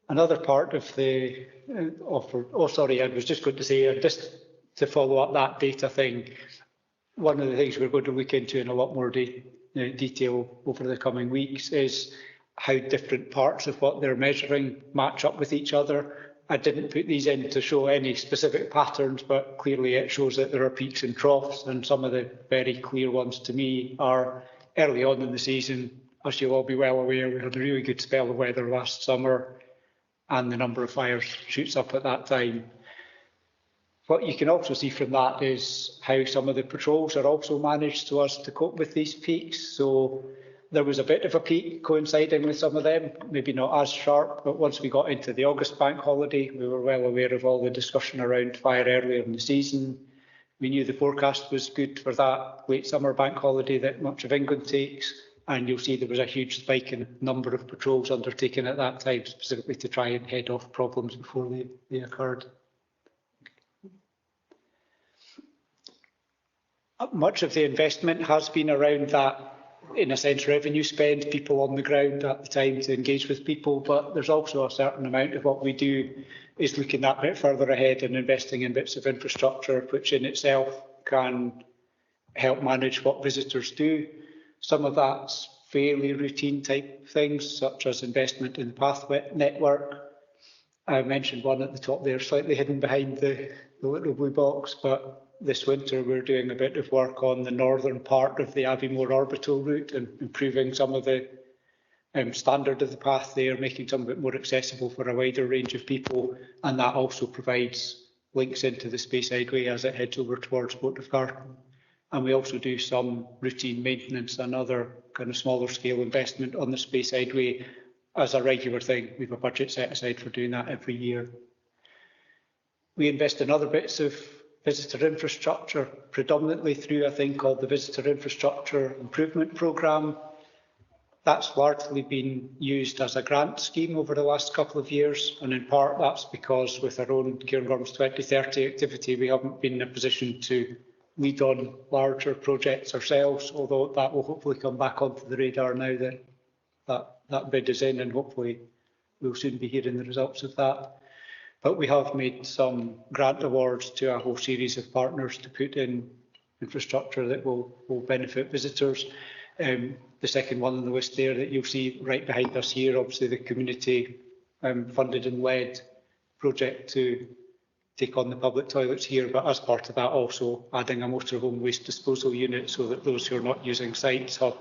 S7: Another part of the I was just going to say, just to follow up that data thing, one of the things we're going to look into in a lot more detail over the coming weeks is how different parts of what they're measuring match up with each other. I didn't put these in to show any specific patterns, but clearly it shows that there are peaks and troughs, and some of the very clear ones to me are early on in the season. As you'll all be well aware, we had a really good spell of weather last summer, and the number of fires shoots up at that time. What you can also see from that is how some of the patrols are also managed so as to cope with these peaks. So there was a bit of a peak coinciding with some of them, maybe not as sharp, but once we got into the August bank holiday, we were well aware of all the discussion around fire earlier in the season. We knew the forecast was good for that late summer bank holiday that much of England takes, and you'll see there was a huge spike in number of patrols undertaken at that time, specifically to try and head off problems before they occurred. Much of the investment has been around that, in a sense, revenue spend, people on the ground at the time to engage with people, but there's also a certain amount of what we do is looking that bit further ahead and investing in bits of infrastructure, which in itself can help manage what visitors do. Some of that's fairly routine type things, such as investment in the path network. I mentioned one at the top there, slightly hidden behind the little blue box, but this winter we're doing a bit of work on the northern part of the Aviemore orbital route and improving some of the standard of the path there, making some of it more accessible for a wider range of people, and that also provides links into the Speyside Way as it heads over towards Boat of Garten. And we also do some routine maintenance and other kind of smaller scale investment on the Speyside Way as a regular thing. We have a budget set aside for doing that every year. We invest in other bits of visitor infrastructure, predominantly through a thing called the Visitor Infrastructure Improvement Programme. That's largely been used as a grant scheme over the last couple of years, and in part that's because with our own Cairngorms 2030 activity, we haven't been in a position to lead on larger projects ourselves, although that will hopefully come back onto the radar now that bid is in, and hopefully we'll soon be hearing the results of that. But we have made some grant awards to a whole series of partners to put in infrastructure that will benefit visitors. The second one on the list there that you'll see right behind us here, obviously the community funded and led project to take on the public toilets here, but as part of that also adding a motorhome waste disposal unit so that those who are not using sites have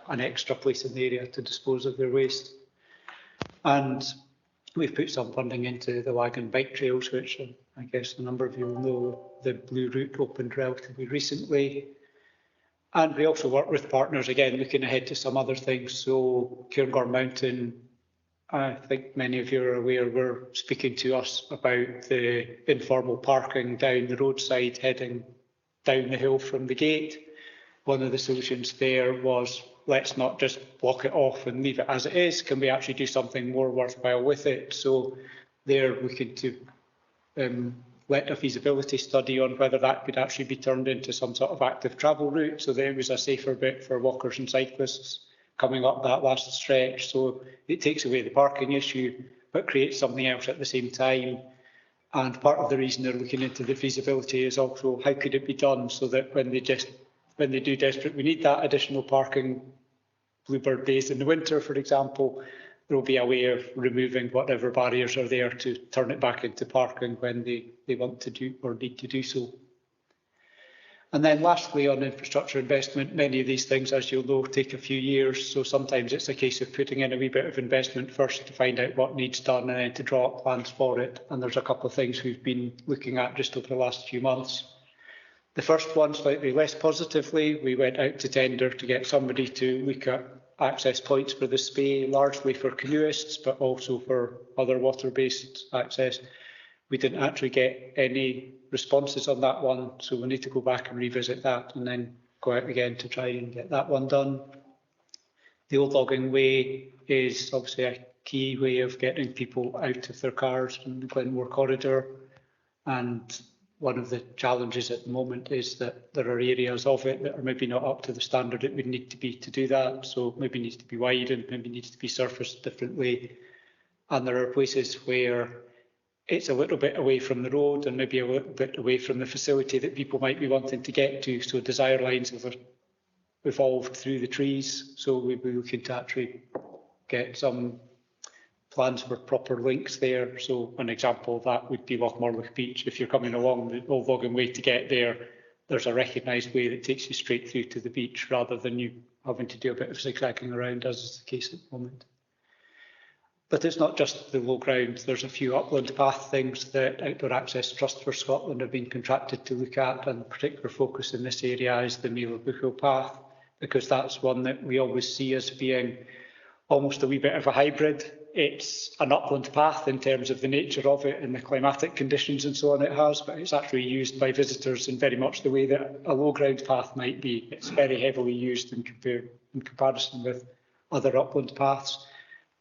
S7: an extra place in the area to dispose of their waste. And we've put some funding into the wagon bike trails, which I guess a number of you will know the Blue Route opened relatively recently. And we also work with partners, again, looking ahead to some other things. So Cairngorm Mountain, I think many of you are aware, were speaking to us about the informal parking down the roadside heading down the hill from the gate. One of the solutions there was, let's not just block it off and leave it as it is. Can we actually do something more worthwhile with it? So they're looking to let a feasibility study on whether that could actually be turned into some sort of active travel route so that it was a safer bit for walkers and cyclists coming up that last stretch. So it takes away the parking issue, but creates something else at the same time. And part of the reason they're looking into the feasibility is also how could it be done so that when they do desperately need that additional parking, bluebird days in the winter, for example, there will be a way of removing whatever barriers are there to turn it back into parking when they want to do or need to do so. And then lastly, on infrastructure investment, many of these things, as you'll know, take a few years. So sometimes it's a case of putting in a wee bit of investment first to find out what needs done and then to draw up plans for it. And there's a couple of things we've been looking at just over the last few months. The first one, slightly less positively, we went out to tender to get somebody to look at access points for the Spey, largely for canoeists, but also for other water-based access. We didn't actually get any responses on that one, so we need to go back and revisit that and then go out again to try and get that one done. The Old Logging Way is obviously a key way of getting people out of their cars in the Glenmore corridor, and one of the challenges at the moment is that there are areas of it that are maybe not up to the standard it would need to be to do that, so maybe needs to be widened, maybe needs to be surfaced differently, and there are places where it's a little bit away from the road and maybe a little bit away from the facility that people might be wanting to get to. So desire lines have evolved through the trees. So we'll be looking to actually get some plans for proper links there. So an example of that would be Lochmorlich Beach. If you're coming along the Old Logging Way to get there, there's a recognised way that takes you straight through to the beach rather than you having to do a bit of zigzagging around, as is the case at the moment. But it's not just the low ground. There's a few upland path things that Outdoor Access Trust for Scotland have been contracted to look at, and particular focus in this area is the Mila Buchel path, because that's one that we always see as being almost a wee bit of a hybrid. It's an upland path in terms of the nature of it and the climatic conditions and so on it has, but it's actually used by visitors in very much the way that a low ground path might be. It's very heavily used in comparison with other upland paths,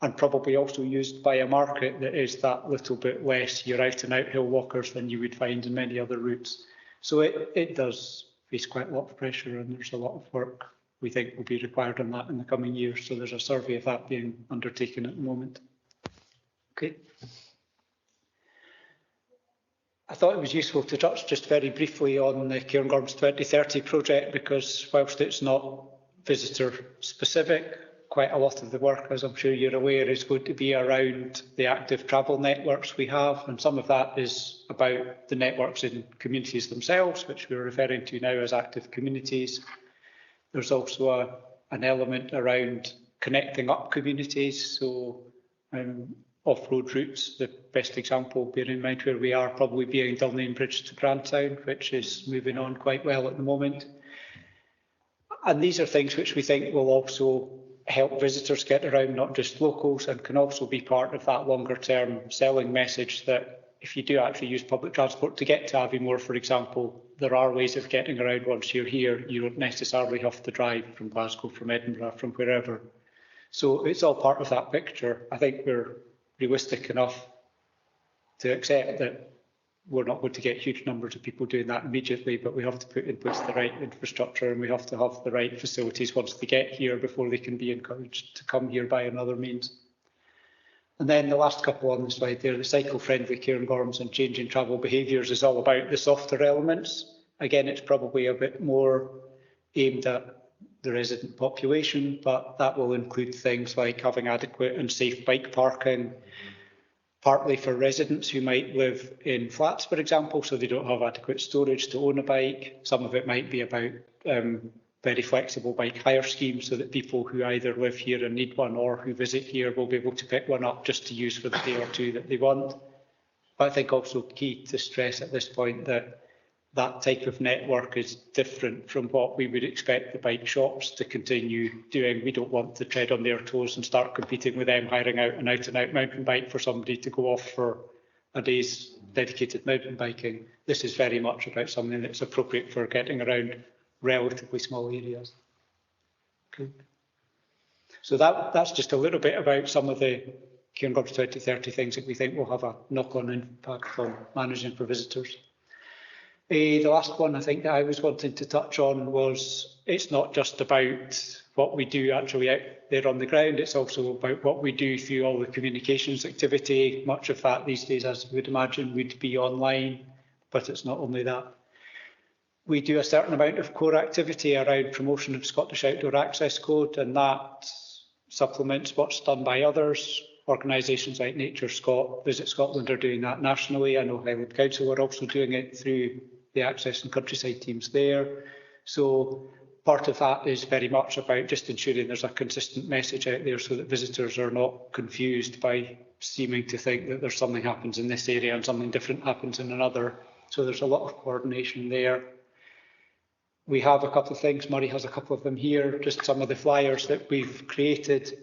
S7: and probably also used by a market that is that little bit less your out and out hill walkers than you would find in many other routes. So it does face quite a lot of pressure, and there's a lot of work we think will be required on that in the coming years. So there's a survey of that being undertaken at the moment. Okay. I thought it was useful to touch just very briefly on the Cairngorms 2030 project, because whilst it's not visitor specific, quite a lot of the work, as I'm sure you're aware, is going to be around the active travel networks we have, and some of that is about the networks in communities themselves, which we're referring to now as active communities. There's also an element around connecting up communities, so off-road routes, the best example, bear in mind where we are, probably being Dunlane Bridge to Grantown, which is moving on quite well at the moment. And these are things which we think will also help visitors get around, not just locals, and can also be part of that longer term selling message that if you do actually use public transport to get to Aviemore, for example, there are ways of getting around once you're here. You don't necessarily have to drive from Glasgow, from Edinburgh, from wherever. So it's all part of that picture. I think we're realistic enough to accept that we're not going to get huge numbers of people doing that immediately, but we have to put in place the right infrastructure, and we have to have the right facilities once they get here before they can be encouraged to come here by another means. And then the last couple on the slide there, the cycle-friendly Cairngorms and changing travel behaviours is all about the softer elements. Again, it's probably a bit more aimed at the resident population, but that will include things like having adequate and safe bike parking, partly for residents who might live in flats, for example, so they don't have adequate storage to own a bike. Some of it might be about very flexible bike hire schemes, so that people who either live here and need one or who visit here will be able to pick one up just to use for the day or two that they want. But I think also key to stress at this point that that type of network is different from what we would expect the bike shops to continue doing. We don't want to tread on their toes and start competing with them, hiring out an out-and-out mountain bike for somebody to go off for a day's dedicated mountain biking. This is very much about something that's appropriate for getting around relatively small areas. Okay. So that's just a little bit about some of the Cairngorms 2030 things that we think will have a knock-on impact on managing for visitors. The last one I think that I was wanting to touch on was it's not just about what we do actually out there on the ground, it's also about what we do through all the communications activity. Much of that these days, as you would imagine, would be online, but it's not only that. We do a certain amount of core activity around promotion of Scottish Outdoor Access Code, and that supplements what's done by others. Organisations like Nature Scot, Visit Scotland are doing that nationally. I know Highland Council are also doing it through the access and countryside teams there. So part of that is very much about just ensuring there's a consistent message out there so that visitors are not confused by seeming to think that there's something happens in this area and something different happens in another. So there's a lot of coordination there. We have a couple of things, Murray has a couple of them here, just some of the flyers that we've created.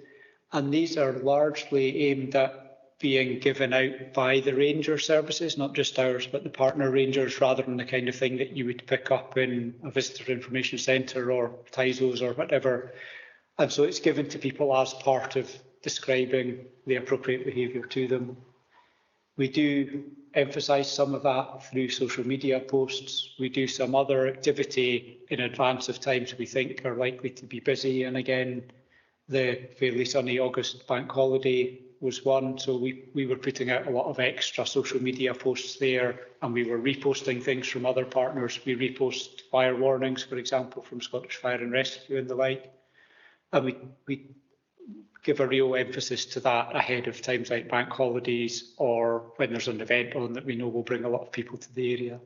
S7: And these are largely aimed at being given out by the ranger services, not just ours, but the partner rangers, rather than the kind of thing that you would pick up in a visitor information centre or TISOs or whatever. And so it's given to people as part of describing the appropriate behaviour to them. We do emphasise some of that through social media posts. We do some other activity in advance of times we think are likely to be busy. And again, the fairly sunny August bank holiday was one, so we were putting out a lot of extra social media posts there, and we were reposting things from other partners. We repost fire warnings, for example, from Scottish Fire and Rescue and the like, and we give a real emphasis to that ahead of times like bank holidays or when there's an event on that we know will bring a lot of people to the area.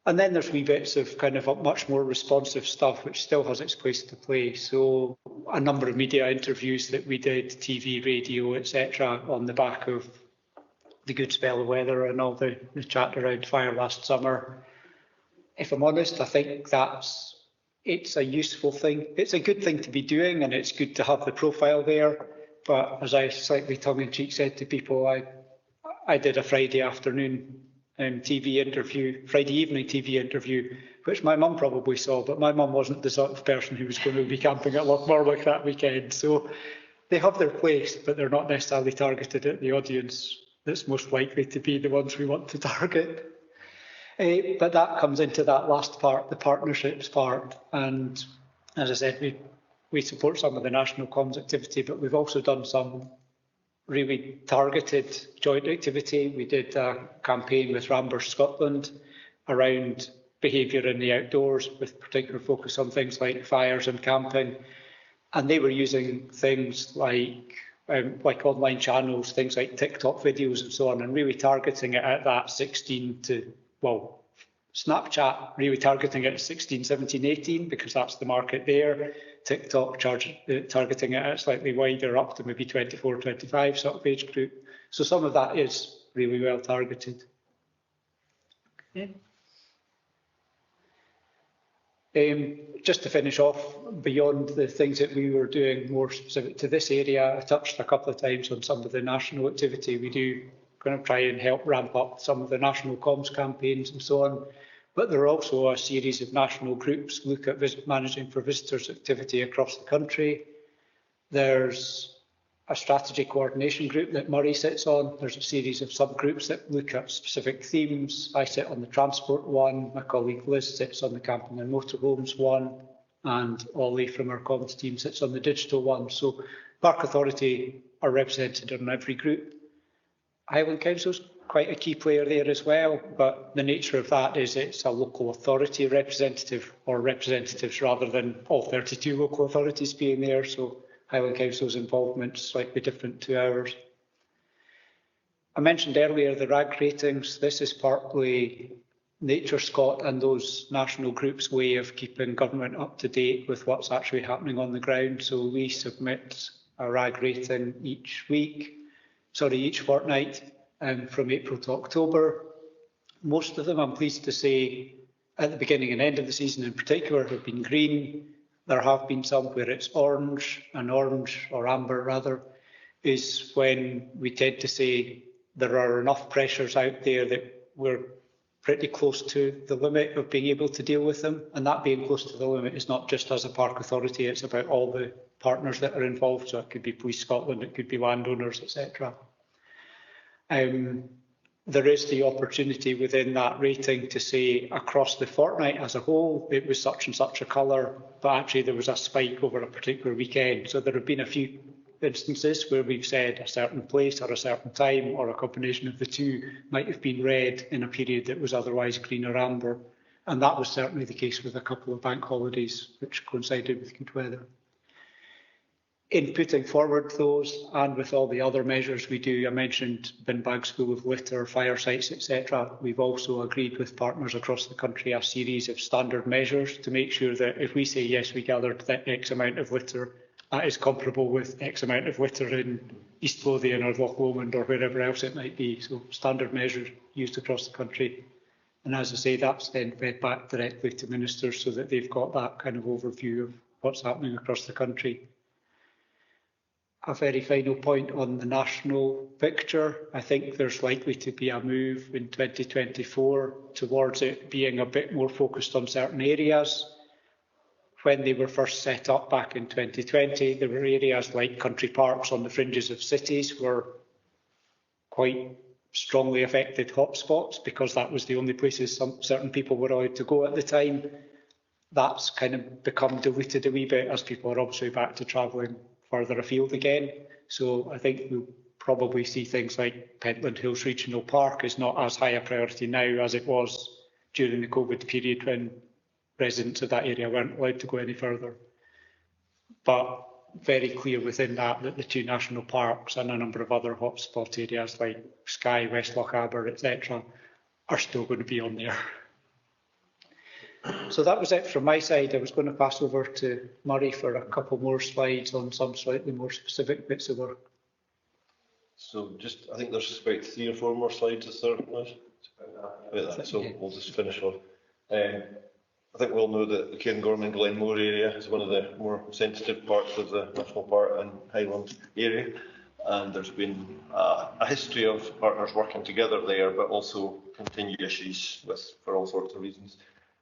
S7: And then there's wee bits of kind of much more responsive stuff, which still has its place to play. So a number of media interviews that we did, TV, radio, etc., on the back of the good spell of weather and all the chat around fire last summer. If I'm honest, I think it's a useful thing. It's a good thing to be doing, and it's good to have the profile there. But as I slightly tongue-in-cheek said to people, I did a Friday afternoon TV interview, Friday evening TV interview, which my mum probably saw, but my mum wasn't the sort of person who was going to be camping at Lochmorlock that weekend. So they have their place, but they're not necessarily targeted at the audience that's most likely to be the ones we want to target. But that comes into that last part, the partnerships part. And as I said, we support some of the national comms activity, but we've also done some really targeted joint activity. We did a campaign with Rambers Scotland around behaviour in the outdoors, with particular focus on things like fires and camping. And they were using things like online channels, things like TikTok videos and so on, and really targeting it at that 16 to, well, Snapchat really targeting it at 16, 17, 18, because that's the market there. TikTok targeting it at slightly wider, up to maybe 24, 25 sort of age group. So some of that is really well targeted. Okay. Just to finish off, beyond the things that we were doing more specific to this area, I touched a couple of times on some of the national activity. We do kind of try and help ramp up some of the national comms campaigns and so on. But there are also a series of national groups look at managing for visitors activity across the country. There's a strategy coordination group that Murray sits on. There's a series of subgroups that look at specific themes. I sit on the transport one, my colleague Liz sits on the camping and motorhomes one, and Ollie from our comms team sits on the digital one. So Park Authority are represented on every group. Highland Council's quite a key player there as well, but the nature of that is it's a local authority representative, or representatives rather than all 32 local authorities being there, so Highland Council's involvement is slightly different to ours. I mentioned earlier the RAG ratings. This is partly Nature Scot and those national groups' way of keeping government up to date with what's actually happening on the ground. So we submit a RAG rating each fortnight, from April to October. Most of them, I'm pleased to say, at the beginning and end of the season in particular, have been green. There have been some where it's orange, and orange, or amber rather, is when we tend to say there are enough pressures out there that we're pretty close to the limit of being able to deal with them. And that being close to the limit is not just as a park authority, it's about all the partners that are involved. So it could be Police Scotland, it could be landowners, etc. There is the opportunity within that rating to say across the fortnight as a whole, it was such and such a colour, but actually there was a spike over a particular weekend. So there have been a few instances where we've said a certain place or a certain time or a combination of the two might have been red in a period that was otherwise green or amber. And that was certainly the case with a couple of bank holidays, which coincided with good weather. In putting forward those and with all the other measures we do, I mentioned bin bags full of litter, fire sites, etc. We've also agreed with partners across the country a series of standard measures to make sure that if we say, yes, we gathered that X amount of litter, that is comparable with X amount of litter in East Lothian or Loch Lomond or wherever else it might be. So standard measures used across the country. And as I say, that's then fed back directly to ministers so that they've got that kind of overview of what's happening across the country. A very final point on the national picture. I think there's likely to be a move in 2024 towards it being a bit more focused on certain areas. When they were first set up back in 2020, there were areas like country parks on the fringes of cities were quite strongly affected hotspots because that was the only places certain people were allowed to go at the time. That's kind of become diluted a wee bit as people are obviously back to travelling further afield again. So I think we'll probably see things like Pentland Hills Regional Park is not as high a priority now as it was during the COVID period when residents of that area weren't allowed to go any further. But very clear within that the two national parks and a number of other hotspot areas like Skye, West Loch Aber, etc. are still going to be on there. So that was it from my side. I was going to pass over to Murray for a couple more slides on some slightly more specific bits of work.
S9: So I think there's about 3 or 4 more slides, is there? About that. So yeah. We'll just finish off. I think we all know that the Cairngorm Glenmore area is one of the more sensitive parts of the National Park and Highland area. And there's been a history of partners working together there, but also continued issues for all sorts of reasons.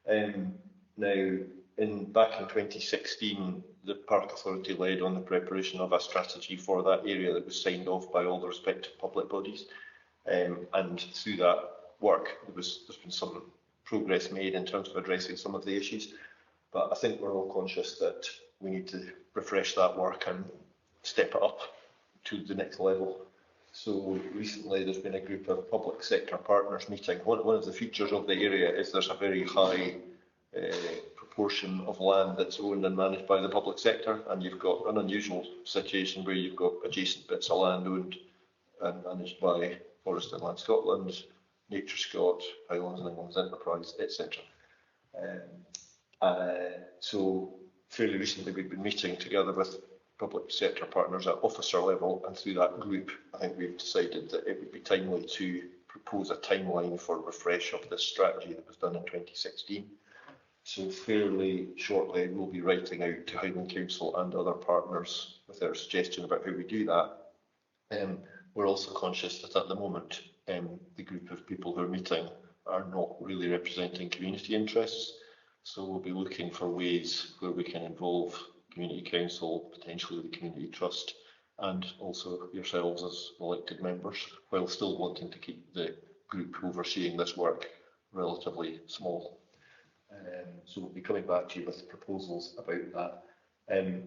S9: Now, back in 2016, the Park Authority led on the preparation of a strategy for that area that was signed off by all the respective public bodies. And through that work, there's been some progress made in terms of addressing some of the issues. But I think we're all conscious that we need to refresh that work and step it up to the next level. So recently there's been a group of public sector partners meeting. One of the features of the area is there's a very high proportion of land that's owned and managed by the public sector, and you've got an unusual situation where you've got adjacent bits of land owned and managed by Forest and Land Scotland, Nature Scot, Highlands and England's Enterprise, etc. So fairly recently we've been meeting together with public sector partners at officer level, and through that group I think we've decided that it would be timely to propose a timeline for refresh of this strategy that was done in 2016. So fairly shortly we'll be writing out to Highland Council and other partners with their suggestion about how we do that. We're also conscious that at the moment the group of people who are meeting are not really representing community interests, so we'll be looking for ways where we can involve Community Council, potentially the Community Trust, and also yourselves as elected members, while still wanting to keep the group overseeing this work relatively small. So we'll be coming back to you with proposals about that.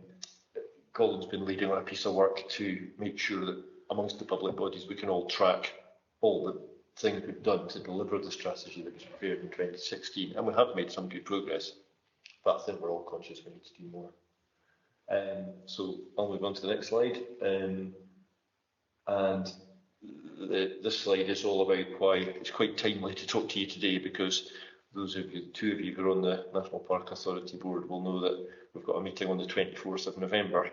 S9: Colin's been leading on a piece of work to make sure that amongst the public bodies we can all track all the things we've done to deliver the strategy that was prepared in 2016, and we have made some good progress, but I think we're all conscious we need to do more. So I'll move on to the next slide. This slide is all about why it's quite timely to talk to you today, because those of you, 2 of you who are on the National Park Authority Board will know that we've got a meeting on the 24th of November.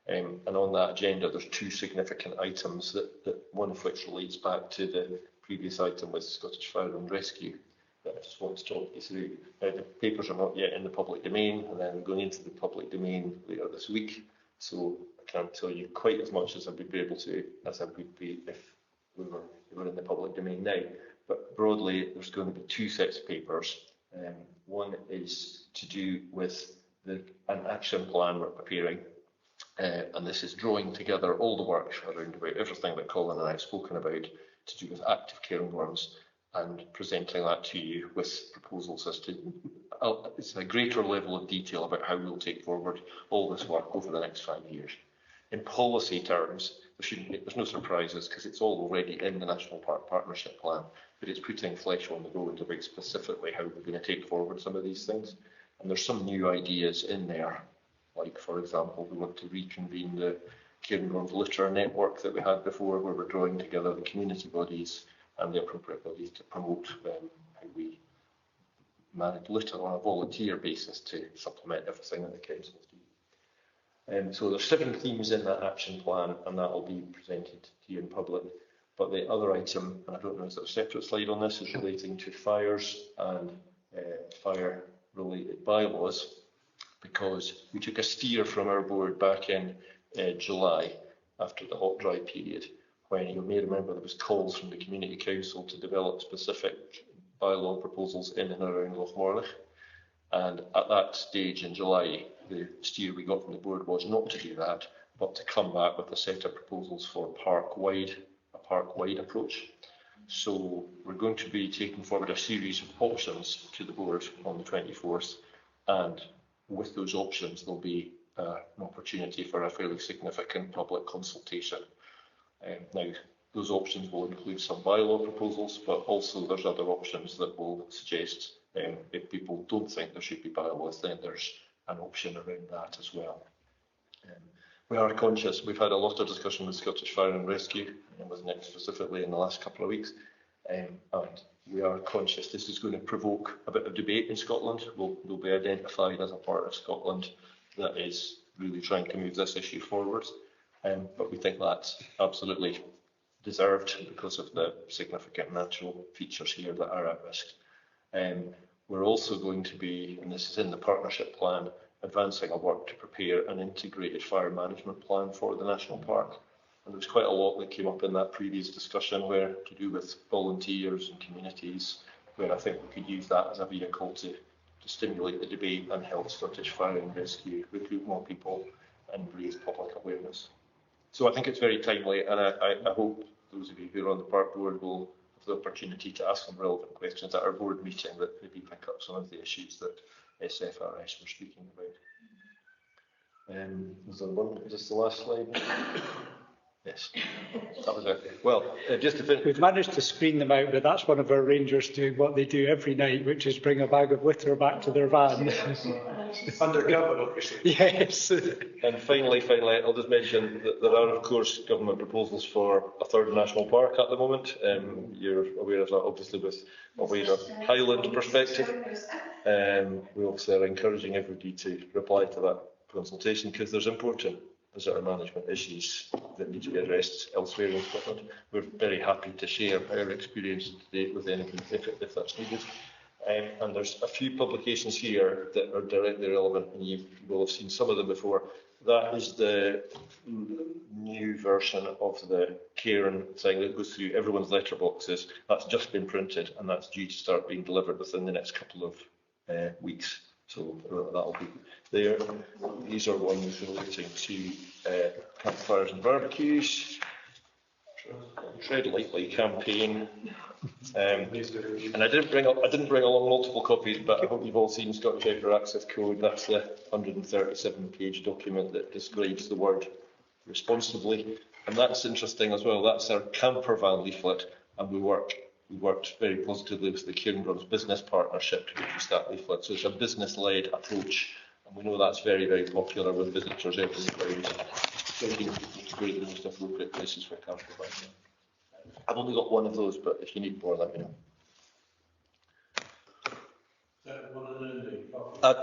S9: And on that agenda there's 2 significant items, that one of which relates back to the previous item with Scottish Fire and Rescue, that I just want to talk you through. The papers are not yet in the public domain, and then we're going into the public domain later this week, so I can't tell you quite as much as I would be able to, as I would be if we were in the public domain now. But broadly, there's going to be 2 sets of papers. One is to do with an action plan we're preparing,
S10: And this is drawing together all the work around about everything that Colin and I have spoken about to do with active caring grounds, and presenting that to you with proposals as to it's a greater level of detail about how we'll take forward all this work over the next 5 years. In policy terms, there's no surprises because it's all already in the National Park Partnership Plan, but it's putting flesh on the bones about specifically how we're going to take forward some of these things. And there's some new ideas in there, like, for example, we want to reconvene the caring grounds litter network that we had before, where we're drawing together the community bodies and the appropriate bodies to promote how we manage litter on a volunteer basis to supplement everything that the councils do. So there's 7 themes in that action plan, and that will be presented to you in public. But the other item, and I don't know if there's a separate slide on this, is relating to fires and fire-related bylaws, because we took a steer from our board back in July after the hot dry period, when you may remember there was calls from the community council to develop specific bylaw proposals in and around Lochmorlich. And at that stage in July, the steer we got from the board was not to do that, but to come back with a set of proposals for a park-wide approach. So we're going to be taking forward a series of options to the board on the 24th, and with those options there'll be an opportunity for a fairly significant public consultation. Now, those options will include some bylaw proposals, but also there's other options that will suggest if people don't think there should be bylaws, then there's an option around that as well. We are conscious, we've had a lot of discussion with Scottish Fire and Rescue, and with Nick specifically in the last couple of weeks, and we are conscious this is going to provoke a bit of debate in Scotland. We'll be identified as a part of Scotland that is really trying to move this issue forward, but we think that's absolutely deserved because of the significant natural features here that are at risk. We're also going to be, and this is in the partnership plan, advancing our work to prepare an integrated fire management plan for the national park. And there was quite a lot that came up in that previous discussion where to do with volunteers and communities, where I think we could use that as a vehicle to stimulate the debate and help Scottish Fire and Rescue recruit more people and raise public awareness. So I think it's very timely, and I hope those of you who are on the park board will have the opportunity to ask some relevant questions at our board meeting that maybe pick up some of the issues that SFRS were speaking about. Was there one? Is this the last slide? Yes, that was it. Well, just to finish.
S7: We've managed to screen them out, but that's one of our rangers doing what they do every night, which is bring a bag of litter back to their van.
S1: Undercover, obviously.
S7: Yes.
S9: And finally, I'll just mention that there are, of course, government proposals for a third national park at the moment. You're aware of that, obviously, with a wider Highland perspective. We obviously are encouraging everybody to reply to that consultation because there's important visitor management issues that need to be addressed elsewhere in Scotland. We're very happy to share our experience to date with anything if that's needed. And there's a few publications here that are directly relevant, and you will have seen some of them before. That is the new version of the Cairn thing that goes through everyone's letterboxes. That's just been printed, and that's due to start being delivered within the next couple of weeks. So that'll be there. These are ones relating to campfires and barbecues, Tread Lightly campaign, and I didn't bring along multiple copies, but I hope you've all seen Scottish Outdoor Access Code. That's the 137-page document that describes the word responsibly, and that's interesting as well. That's our camper van leaflet, and we worked very positively with the Cairngorms Business Partnership to produce that leaflet. So it's a business-led approach, and we know that's very, very popular with visitors everywhere. Thinking where the most appropriate places for camper vans. I've only got one of those, but if you need more, let me know.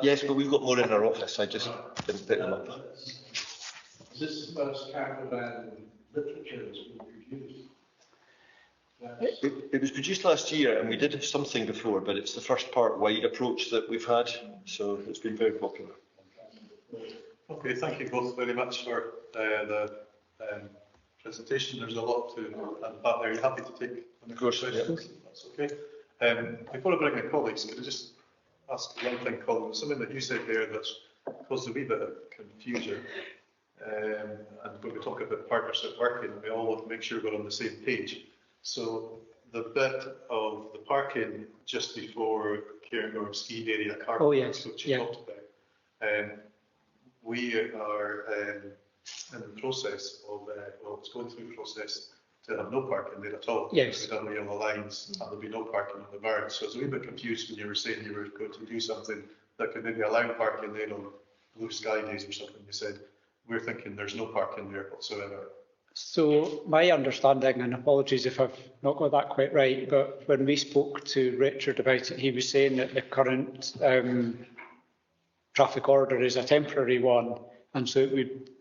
S9: Yes, but we've got more in our office. I just didn't pick them up.
S5: Is this the first camper van literature that's been produced?
S9: It was produced last year, and we did something before, but it's the first part-wide approach that we've had, so it's been very popular.
S1: Okay, thank you both very much for the presentation. There's a lot to unpack there. Are you happy to take questions?
S9: Yeah.
S1: That's okay. Before I bring my colleagues, could I just ask one thing, Colin? Something that you said there that's caused a wee bit of confusion. And when we talk about partnership working, we all want to make sure we're on the same page. So the bit of the parking just before Cairngorm ski area, car parks, which you talked about, we are in the process of, well, it's going through the process to have no parking there at all.
S7: Yes.
S1: We've done the yellow lines, and there'll be no parking on the verge. So I was a wee bit confused when you were saying you were going to do something that could maybe allow parking there on blue sky days or something. You said, we're thinking there's no parking there whatsoever.
S7: So my understanding, and apologies if I've not got that quite right, but when we spoke to Richard about it, he was saying that the current traffic order is a temporary one, and so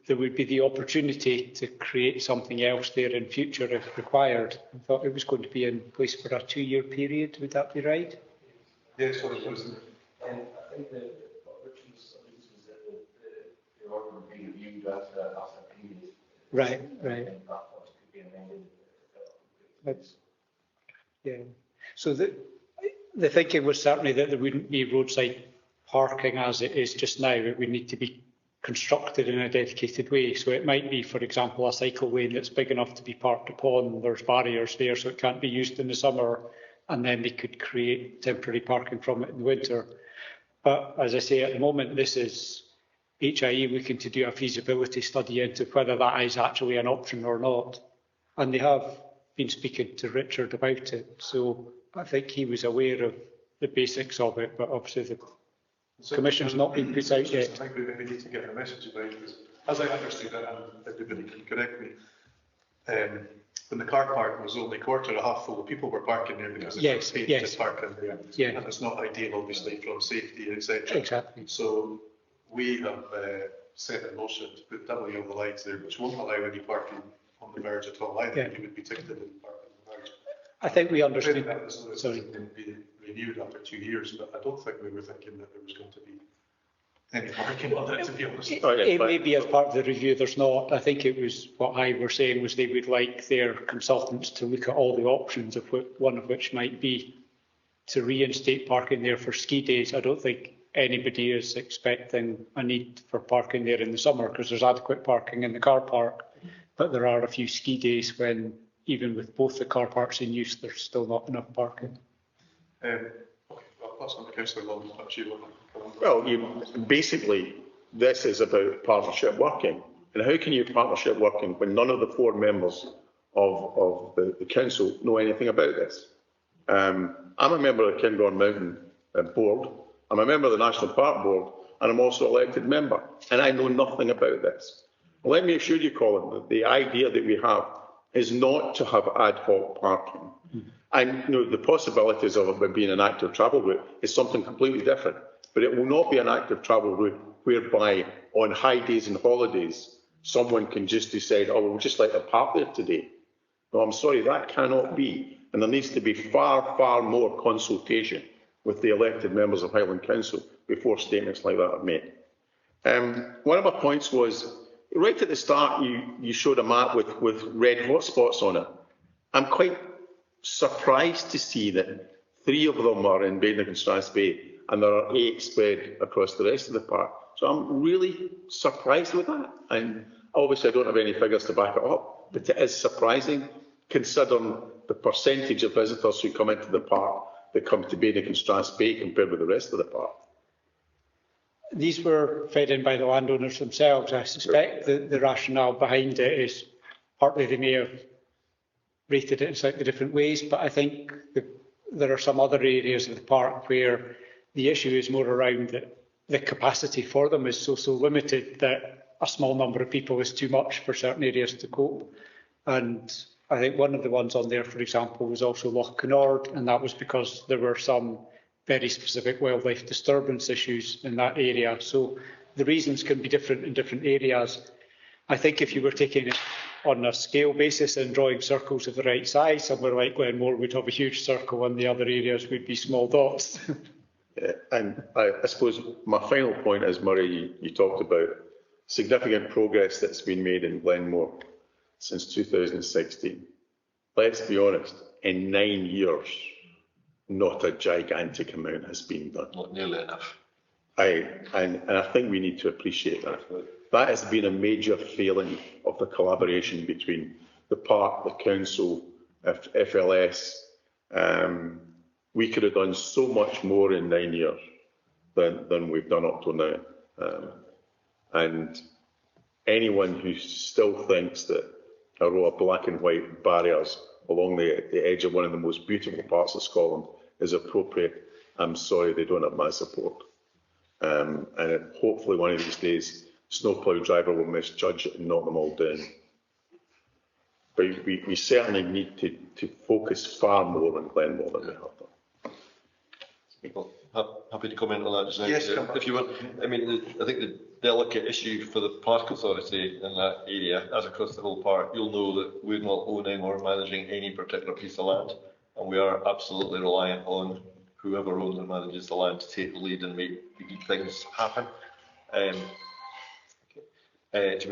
S7: there would be the opportunity to create something else there in future if required. I thought it was going to be in place for a 2-year period. Would that be right?
S1: Yes, well, it was.
S6: And I think that what Richard's alludes is that the order would be reviewed after a period.
S7: Right.
S6: And that could be amended.
S7: Yeah. So the thinking was certainly that there wouldn't be roadside parking as it is just now. It would need to be constructed in a dedicated way. So it might be, for example, a cycle lane that's big enough to be parked upon. There's barriers there, so it can't be used in the summer, and then they could create temporary parking from it in the winter. But as I say, at the moment, this is HIE looking to do a feasibility study into whether that is actually an option or not. And they have been speaking to Richard about it. So I think he was aware of the basics of it, but obviously the Commission's not been put out yet.
S1: I think we maybe need to get a message about it, because as I understood it, and everybody can correct me, when the car park was only quarter and a half full, people were parking there because it was paid to park in there.
S7: Yeah.
S1: And it's not ideal, obviously, from safety, etc.
S7: Exactly.
S1: So we have set in motion to put double yellow lights there, which won't allow any parking on the verge at all either. You would be ticketed and park on the verge.
S7: I think we understood.
S1: That was going to be renewed after 2 years, but I don't think we were thinking that there was going to be any parking on it, to be honest.
S7: It may be as part of the review, there's not. I think it was what I were saying was they would like their consultants to look at all the options, of which, one of which might be to reinstate parking there for ski days. I don't think anybody is expecting a need for parking there in the summer because there's adequate parking in the car park, but there are a few ski days when, even with both the car parks in use, there's still not enough parking.
S1: Okay, I'll pass on to Councillor Long.
S11: Well, basically, this is about partnership working. And how can you partnership working when none of the 4 members of the council know anything about this? I'm a member of the Cairngorm Mountain Board. I'm a member of the National Park Board, and I'm also an elected member, and I know nothing about this. Well, let me assure you, Colin, that the idea that we have is not to have ad hoc parking. And the possibilities of it being an active travel route is something completely different. But it will not be an active travel route whereby on high days and holidays, someone can just decide, oh, we'll just let it park there today. No, I'm sorry, that cannot be. And there needs to be far, far more consultation with the elected members of Highland Council before statements like that are made. One of my points was, right at the start, you showed a map with red hotspots on it. I'm quite surprised to see that 3 of them are in Badenoch and Strathspey, and there are 8 spread across the rest of the park. So I'm really surprised with that. And obviously I don't have any figures to back it up, but it is surprising considering the percentage of visitors who come into the park that come to Badenoch and Strathspey compared with the rest of the park.
S7: These were fed in by the landowners themselves. I suspect the rationale behind it is partly they may have rated it in slightly different ways, but I think there are some other areas of the park where the issue is more around that the capacity for them is so limited that a small number of people is too much for certain areas to cope. And I think one of the ones on there, for example, was also Loch Kinnaird, and that was because there were some very specific wildlife disturbance issues in that area. So the reasons can be different in different areas. I think if you were taking it on a scale basis and drawing circles of the right size, somewhere like Glenmore would have a huge circle and the other areas would be small dots.
S11: And I suppose my final point is, Murray, you talked about significant progress that's been made in Glenmore since 2016. Let's be honest, in 9 years, not a gigantic amount has been done.
S10: Not nearly enough.
S11: And I think we need to appreciate that. that has been a major failing of the collaboration between the park, the council, FLS. We could have done so much more in 9 years than we've done up to now. And anyone who still thinks that a row of black and white barriers along the edge of one of the most beautiful parts of Scotland is appropriate, I'm sorry, they don't have my support. And hopefully one of these days, snowplough driver will misjudge it and knock them all down. But we certainly need to focus far more on Glenmore than we have done.
S9: People happy to comment on that just now,
S1: Yes,
S9: if you want. I mean, I think the delicate issue for the Park Authority in that area, as across the whole park, you'll know that we're not owning or managing any particular piece of land, and we are absolutely reliant on whoever owns and manages the land to take the lead and make things happen. If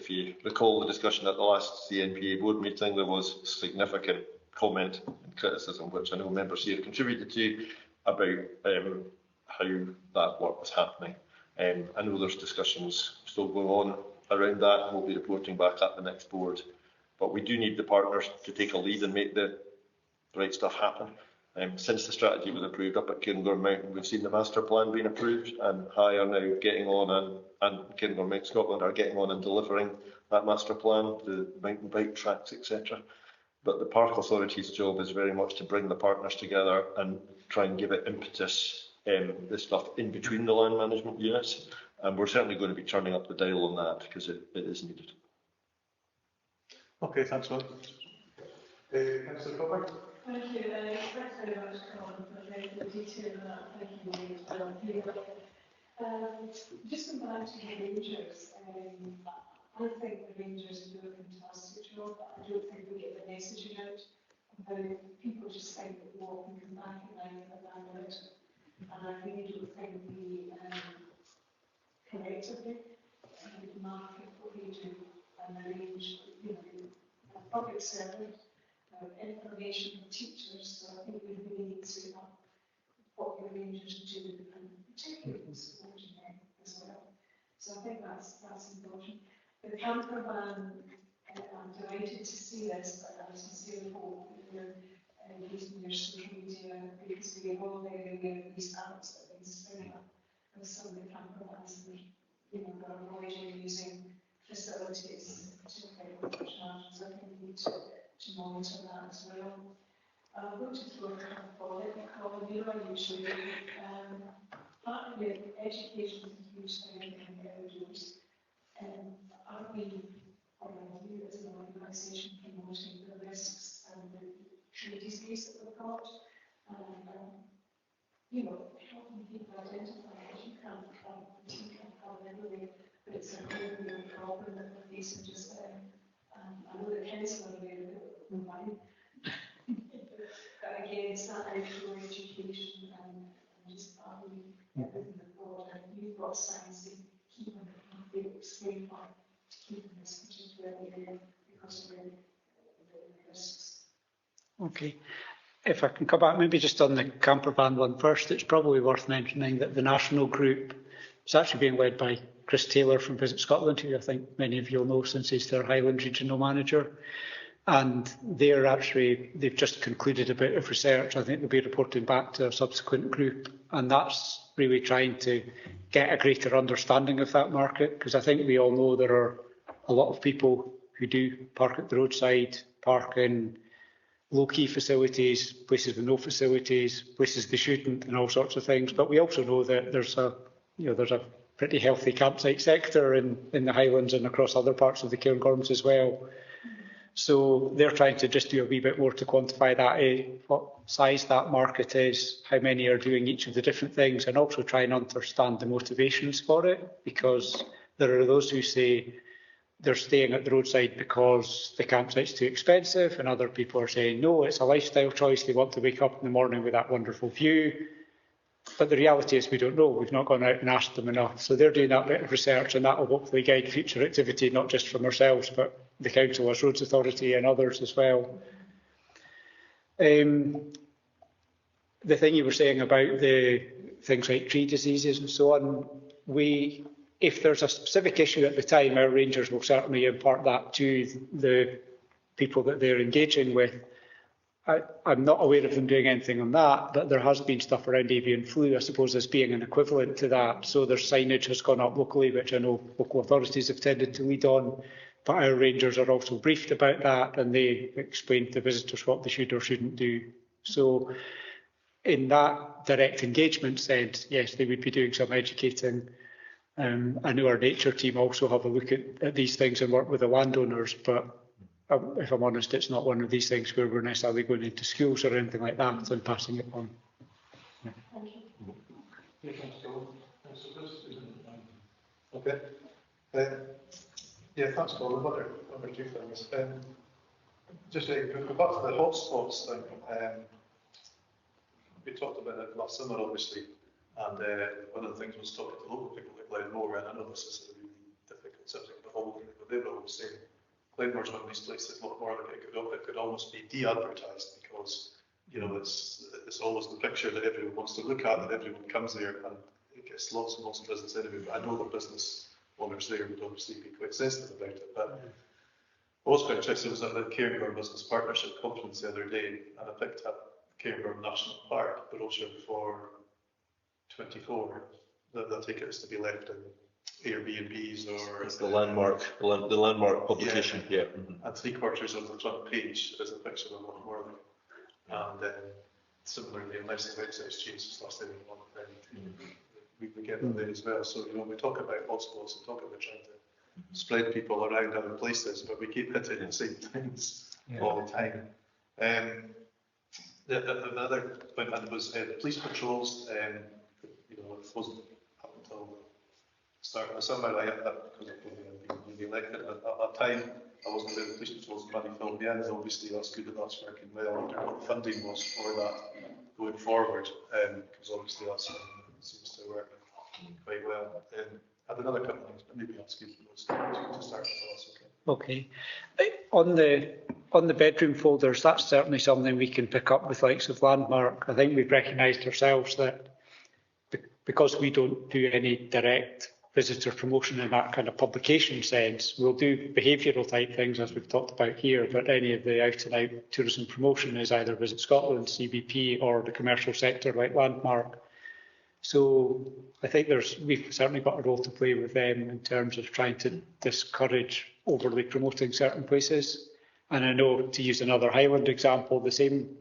S9: you recall the discussion at the last CNPA board meeting, there was significant comment and criticism, which I know members here contributed to, about how that work was happening. I know there's discussions still going on around that, and we'll be reporting back at the next board. But we do need the partners to take a lead and make the right stuff happen. Since the strategy was approved up at Cairngorm Mountain, we've seen the master plan being approved, and High are now getting on, and Cairngorm Mountain Scotland are getting on and delivering that master plan, the mountain bike tracks, etc. But the Park Authority's job is very much to bring the partners together and try and give it impetus, the stuff in between the land management units. And we're certainly going to be turning up the dial on that because it is needed.
S1: Okay, thanks, Will. Councillor Cooper.
S12: Thank you. Thanks very much, Colin, for the detail of that. Thank you very much. Just come back to the Rangers. I think the Rangers do a fantastic job, but I don't think we get the messaging out. People just think that walking can back in line with a bandit. And I really don't think we collectively market what we do and arrange, public service. Information from teachers, so I think we really need to know what the Rangers do, and particularly supporting them as well. So I think that's important. The camper van, I'm delighted to see this, but I sincerely hope that you're using your social media, because we are all very aware of these apps that have been spinning up with some of the camper vans that are avoiding using facilities, particularly with charges. I think we need to monitor that as well. I'm going to throw a couple of Colin, I usually do. Part of the education is a huge thing in the outdoors. Are we, or are you as an organisation, promoting the risks and the treaties that we've got? Helping people identify that you can't come everywhere, but it's a real problem that we're facing just there. I know the council are aware of it, but again, it's that outdoor education and just having everything abroad. And you've got science in keeping the explain why to keep this particular area because of the risks.
S7: Okay. If I can come back, maybe just on the camper van one first, it's probably worth mentioning that the national group is actually being led by Chris Taylor from Visit Scotland, who I think many of you will know since he's their Highland regional manager. And they've just concluded a bit of research. I think they'll be reporting back to a subsequent group. And that's really trying to get a greater understanding of that market, because I think we all know there are a lot of people who do park at the roadside, park in low-key facilities, places with no facilities, places they shouldn't, and all sorts of things. But we also know that there's a pretty healthy campsite sector in the Highlands and across other parts of the Cairngorms as well. So they're trying to just do a wee bit more to quantify that, what size that market is, how many are doing each of the different things, and also try and understand the motivations for it, because there are those who say they're staying at the roadside because the campsite's too expensive, and other people are saying, no, it's a lifestyle choice. They want to wake up in the morning with that wonderful view. But the reality is we don't know. We've not gone out and asked them enough. So they're doing that bit of research, and that will hopefully guide future activity, not just from ourselves, but the Council as Roads Authority and others as well. The thing you were saying about the things like tree diseases and so on, we if there's a specific issue at the time, our rangers will certainly impart that to the people that they're engaging with. I'm not aware of them doing anything on that, but there has been stuff around avian flu, I suppose, as being an equivalent to that. So their signage has gone up locally, which I know local authorities have tended to lead on. But our rangers are also briefed about that, and they explain to visitors what they should or shouldn't do. So in that direct engagement sense, yes, they would be doing some educating. I know our nature team also have a look at these things and work with the landowners, but if I'm honest, it's not one of these things where we're necessarily going into schools or anything like that and passing it on.
S12: Thank you.
S1: Okay. Yeah, thanks, Paul. One or two things. Just to go back to the hotspots thing. We talked about it last summer, obviously, and one of the things was talking to local people like Glenmore, and I know this is a really difficult subject to hold, but they were always saying Glenmore's one of these places, a lot more like it could almost be de-advertised, because it's always the picture that everyone wants to look at, and everyone comes there, and it gets lots and lots of business anyway. But I know the business owners there would obviously be quite sensitive about it. But I was quite interested. I was at the Cairngorm Business Partnership Conference the other day, and I picked up Cairngorm National Park brochure for 24. The ticket is to be left in Airbnbs or
S9: It's the landmark publication. Yeah.
S1: And 3/4 of the front page is a picture of Lochmorley. And similarly, unless the website's changed since last time we get them there as well. So we talk about hotspots and talk about trying to spread people around other places, but we keep hitting the same things all the time. Another point was the police patrols. It wasn't up until the start of the summer. I had that because of being elected at that time. I wasn't there. The police patrols money filled me in, and obviously that's good that that's working well. I wonder what the funding was for that going forward, because obviously that seems to work quite well. I have another couple of things, but maybe I'll skip those to start with.
S7: Okay. On the bedroom folders, that's certainly something we can pick up with likes of Landmark. I think we've recognised ourselves that because we don't do any direct visitor promotion in that kind of publication sense, we'll do behavioural type things as we've talked about here, but any of the out and out tourism promotion is either Visit Scotland, CBP, or the commercial sector like Landmark. So I think we've certainly got a role to play with them in terms of trying to discourage overly promoting certain places. And I know, to use another Highland example, the same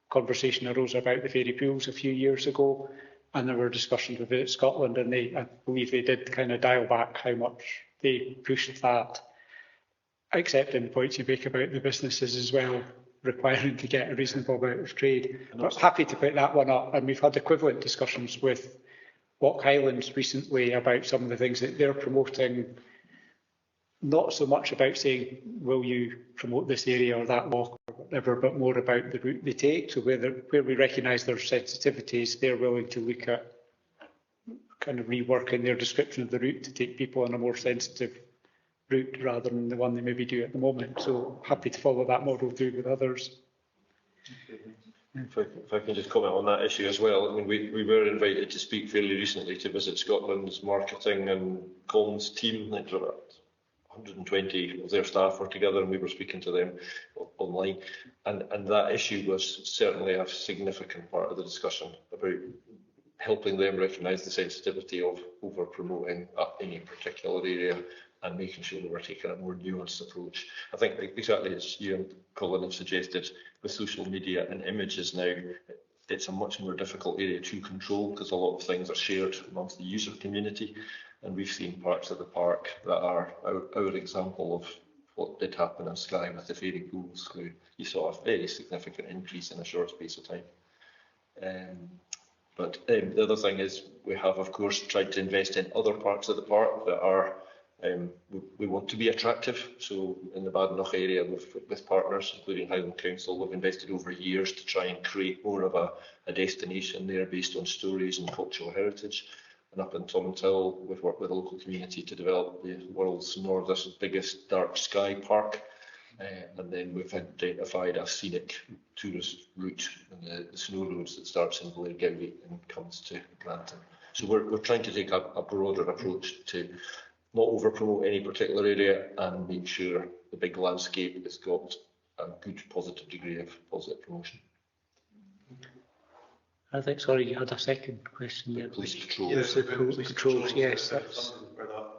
S7: conversation arose about the fairy pools a few years ago, and there were discussions with Visit Scotland, and I believe they did kind of dial back how much they pushed that, accepting the points you make about the businesses as well, requiring to get a reasonable amount of trade. But happy to pick that one up, and we've had equivalent discussions with Walk Highlands recently about some of the things that they're promoting, not so much about saying, will you promote this area or that walk or whatever, but more about the route they take. So where we recognise their sensitivities, they're willing to look at kind of reworking their description of the route to take people on a more sensitive route rather than the one they maybe do at the moment. So happy to follow that model through with others.
S10: If I can just comment on that issue as well. I mean, we were invited to speak fairly recently to Visit Scotland's marketing and comms team. I think there were about 120 of their staff were together, and we were speaking to them online. And that issue was certainly a significant part of the discussion about helping them recognise the sensitivity of over promoting any particular area and making sure that we're taking a more nuanced approach. I think exactly as you and Colin have suggested, with social media and images now, it's a much more difficult area to control because a lot of things are shared amongst the user community. And we've seen parts of the park that are our example of what did happen in Skye with the fairy pools, where you saw a very significant increase in a short space of time. But the other thing is we have, of course, tried to invest in other parts of the park that are, we want to be attractive. So in the Badenoch area with partners, including Highland Council, we've invested over years to try and create more of a destination there based on stories and cultural heritage. And up in Tomintoul, we've worked with the local community to develop the world's biggest dark sky park. And then we've identified a scenic tourist route, the snow roads that starts in Blairgowrie and comes to Granton. So we're trying to take a broader approach to not over-promote any particular area and make sure the big landscape has got a good positive degree of positive promotion.
S13: I think, sorry, you had a second question there.
S10: Police patrols.
S1: Yes,
S13: Police patrols, yes. That's,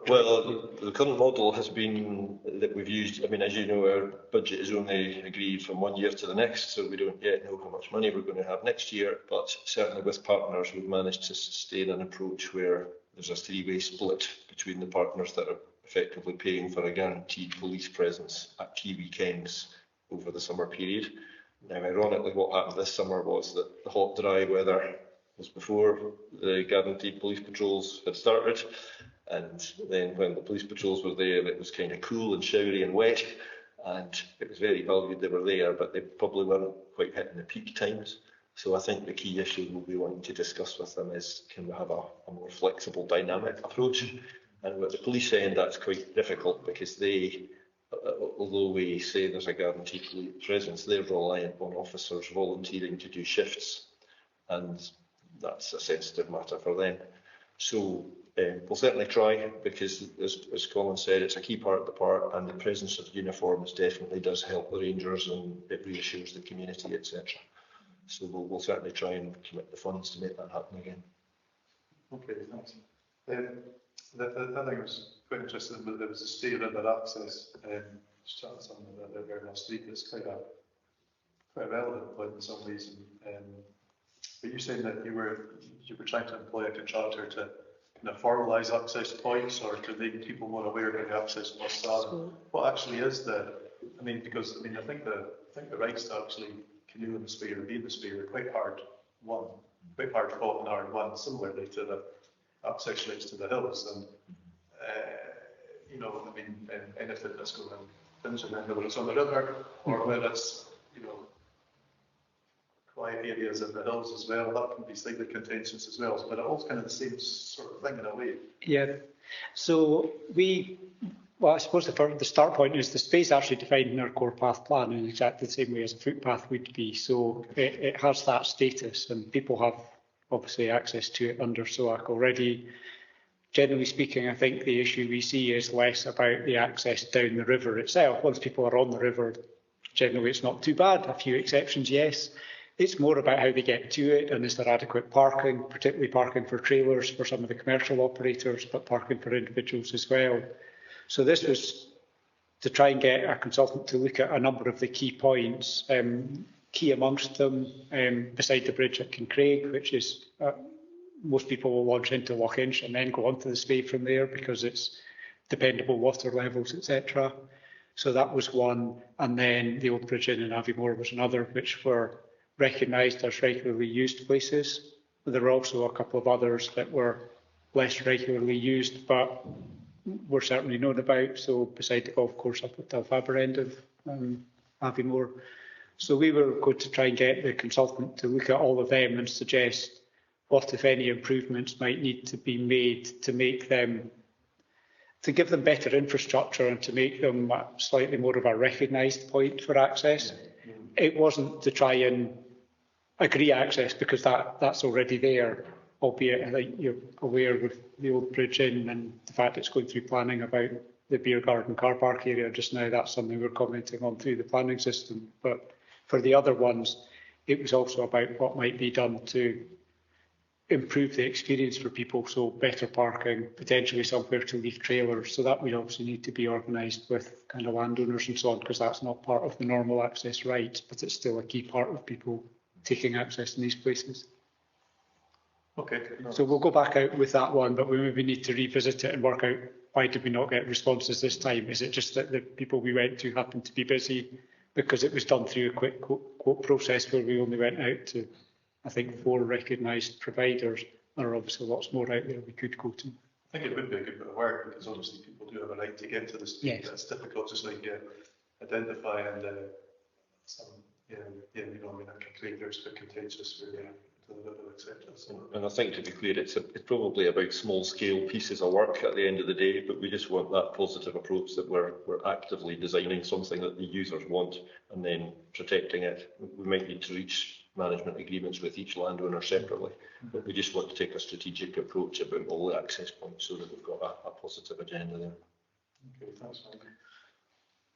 S10: well, the current model has been that we've used. I mean, as you know, our budget is only agreed from 1 year to the next, so we don't yet know how much money we're going to have next year. But certainly with partners, we've managed to sustain an approach where there's a three-way split between the partners that are effectively paying for a guaranteed police presence at key weekends over the summer period. Now, ironically, what happened this summer was that the hot, dry weather was before the guaranteed police patrols had started. And then when the police patrols were there, it was kind of cool and showery and wet. And it was very valued they were there, but they probably weren't quite hitting the peak times. So I think the key issue we'll be wanting to discuss with them is, can we have a more flexible, dynamic approach? And with the police end, that's quite difficult because they, although we say there's a guaranteed police presence, they're reliant on officers volunteering to do shifts, and that's a sensitive matter for them. So we'll certainly try, because as Colin said, it's a key part of the part, and the presence of uniforms definitely does help the Rangers and it reassures the community, etc. So we'll certainly try and commit the funds to make that happen again.
S1: Okay, thanks. The thing I was quite interested in, there was a Stay River access, just chatting something about that very last week. It's quite a relevant point in some reason. But you're saying that you were trying to employ a contractor to kind of formalise access points, or to make people more aware of the access points. What actually is I mean, because I think the rights to actually canoe in the Spey or be in the Spey are quite hard fought and hard won, similarly to the access rights to the hills. And you know, I mean, anything that's going to incident, whether it's on the river or whether it's, you know, quiet areas in the hills as well, that can be slightly contentious as well. But it all's kind of the same sort of thing in a way.
S7: Yeah. So well, I suppose the start point is the space actually defined in our core path plan in exactly the same way as a footpath would be. So it has that status, and people have obviously access to it under SOAC already. Generally speaking, I think the issue we see is less about the access down the river itself. Once people are on the river, generally it's not too bad. A few exceptions, yes. It's more about how they get to it, and is there adequate parking, particularly parking for trailers for some of the commercial operators, but parking for individuals as well. So this was to try and get a consultant to look at a number of the key points, key amongst them, beside the bridge at Kincraig, which is, most people will launch into Loch Inch and then go on to the Spey from there because it's dependable water levels, etc. So that was one. And then the Old Bridge Inn in Aviemore was another, which were recognised as regularly used places. There were also a couple of others that were less regularly used, but were certainly known about. So beside the golf course up at Dalfaber end of Aviemore. So we were going to try and get the consultant to look at all of them and suggest what, if any, improvements might need to be made to make them, to give them better infrastructure and to make them slightly more of a recognised point for access. It wasn't to try and agree access, because that's already there, albeit I think you're aware with the Old Bridge Inn and the fact it's going through planning about the beer garden car park area just now. That's something we're commenting on through the planning system. But for the other ones, it was also about what might be done to improve the experience for people. So better parking, potentially somewhere to leave trailers. So that would obviously need to be organised with kind of landowners and so on, because that's not part of the normal access rights, but it's still a key part of people taking access in these places.
S1: Okay. No.
S7: So we'll go back out with that one, but we maybe need to revisit it and work out, why did we not get responses this time? Is it just that the people we went to happened to be busy? Because it was done through a quick quote process where we only went out to, I think, 4 recognised providers. There are obviously lots more out there we could go to.
S1: I think it would be a good bit of work, because obviously people do have a right to get to the street. Yes. It's difficult, just like identify and some, you know, I mean, that can create there's a bit contentious with to the river, etc. So.
S10: And I think, to be clear, it's probably about small scale pieces of work at the end of the day, but we just want that positive approach that we're actively designing something that the users want and then protecting it. We might need to reach management agreements with each landowner separately. But we just want to take a strategic approach about all the access points so that we've got a positive agenda there.
S1: Okay, thanks, Mike.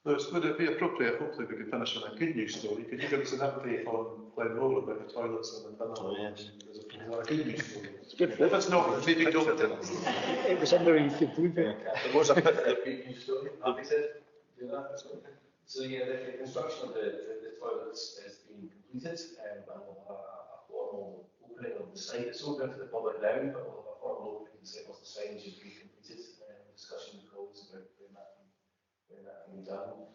S1: Lewis, would it be appropriate, hopefully we can finish on a good news story, could you give us an update on Glenmore about the toilets and the tunnel?
S10: Oh, yes.
S1: Is it a good news story? If it's not, maybe don't tell us.
S7: It was underneath the blue bit.
S1: There was a bit of a good news story.
S6: Happy to do that. So yeah, the construction of the toilets has been completed, and we'll have a formal opening of the site. It's open to the public now, but we'll have a formal opening to once the signage has been completed. Discussion with colleagues about when that can be done.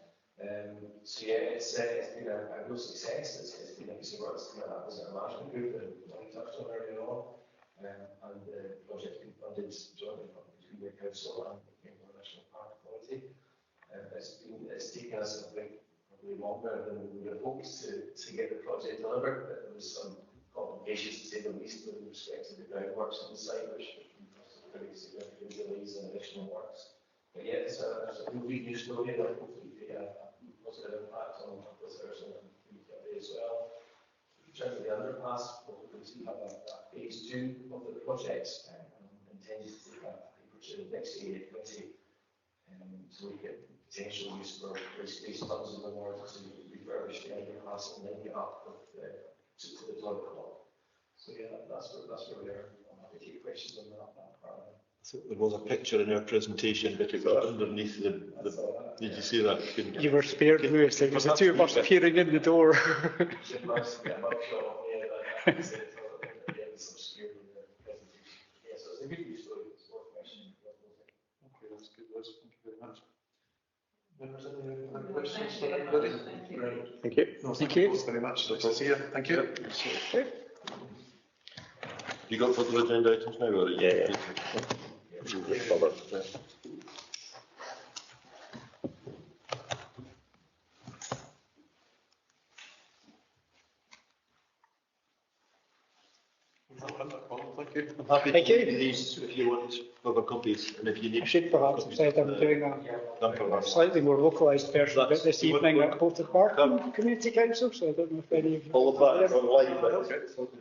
S6: So yeah, it's been a real success. It's been a piece of work that's come out of that visitor management group that we touched on earlier on, and the project's been funded jointly between the council and the National Park Authority. It's taken us, I think, probably longer than we would have hoped to get the project delivered. But there was some complications, to say the least, with respect to the groundworks on the site, which caused pretty significant delays and additional works. But yeah, it's a really good news story that hopefully create a positive impact on visitors and the community as well. In terms of the underpass, we'll hopefully have a phase 2 of the project, intended to take a paper to next year, 2020. So we get potential use for space funds in the ward to refurbish the underpass and then get up with to the toilet block. So yeah, that's where we are. I'm happy to take questions on that part of it.
S10: So there was a picture in our presentation, but it was underneath the did you see that?
S7: You were spared, Lewis. It was the two of us peering in the door.
S1: Okay, that's good, Liz. Thank you very much. Members, any other questions for anybody?
S11: Thank you.
S1: No, thank you very much. Nice to see you. Thank you.
S10: You got further agenda items now, or?
S11: Yeah.
S1: Thank you.
S10: I'm happy
S7: Thank
S10: to
S7: you.
S10: give these if you want further copies, and if you need.
S7: I should perhaps have said I'm doing a slightly more localised version of it this evening at Bolton Park Community Council, so I don't know if any of you.
S10: All of that is online,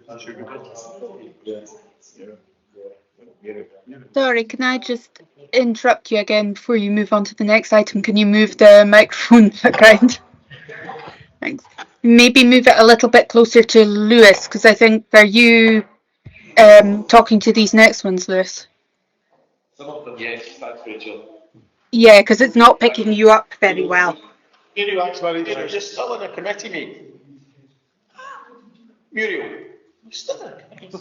S1: That should be good.
S8: Sorry, can I just interrupt you again before you move on to the next item? Can you move the microphone background? Thanks. Maybe move it a little bit closer to Lewis, because I think, are you talking to these next ones, Lewis?
S6: Some of them, yes, that's Rachel.
S8: Yeah, because it's not picking you up very well.
S11: Muriel, you're still in a committee meeting. Muriel, you're still in a committee.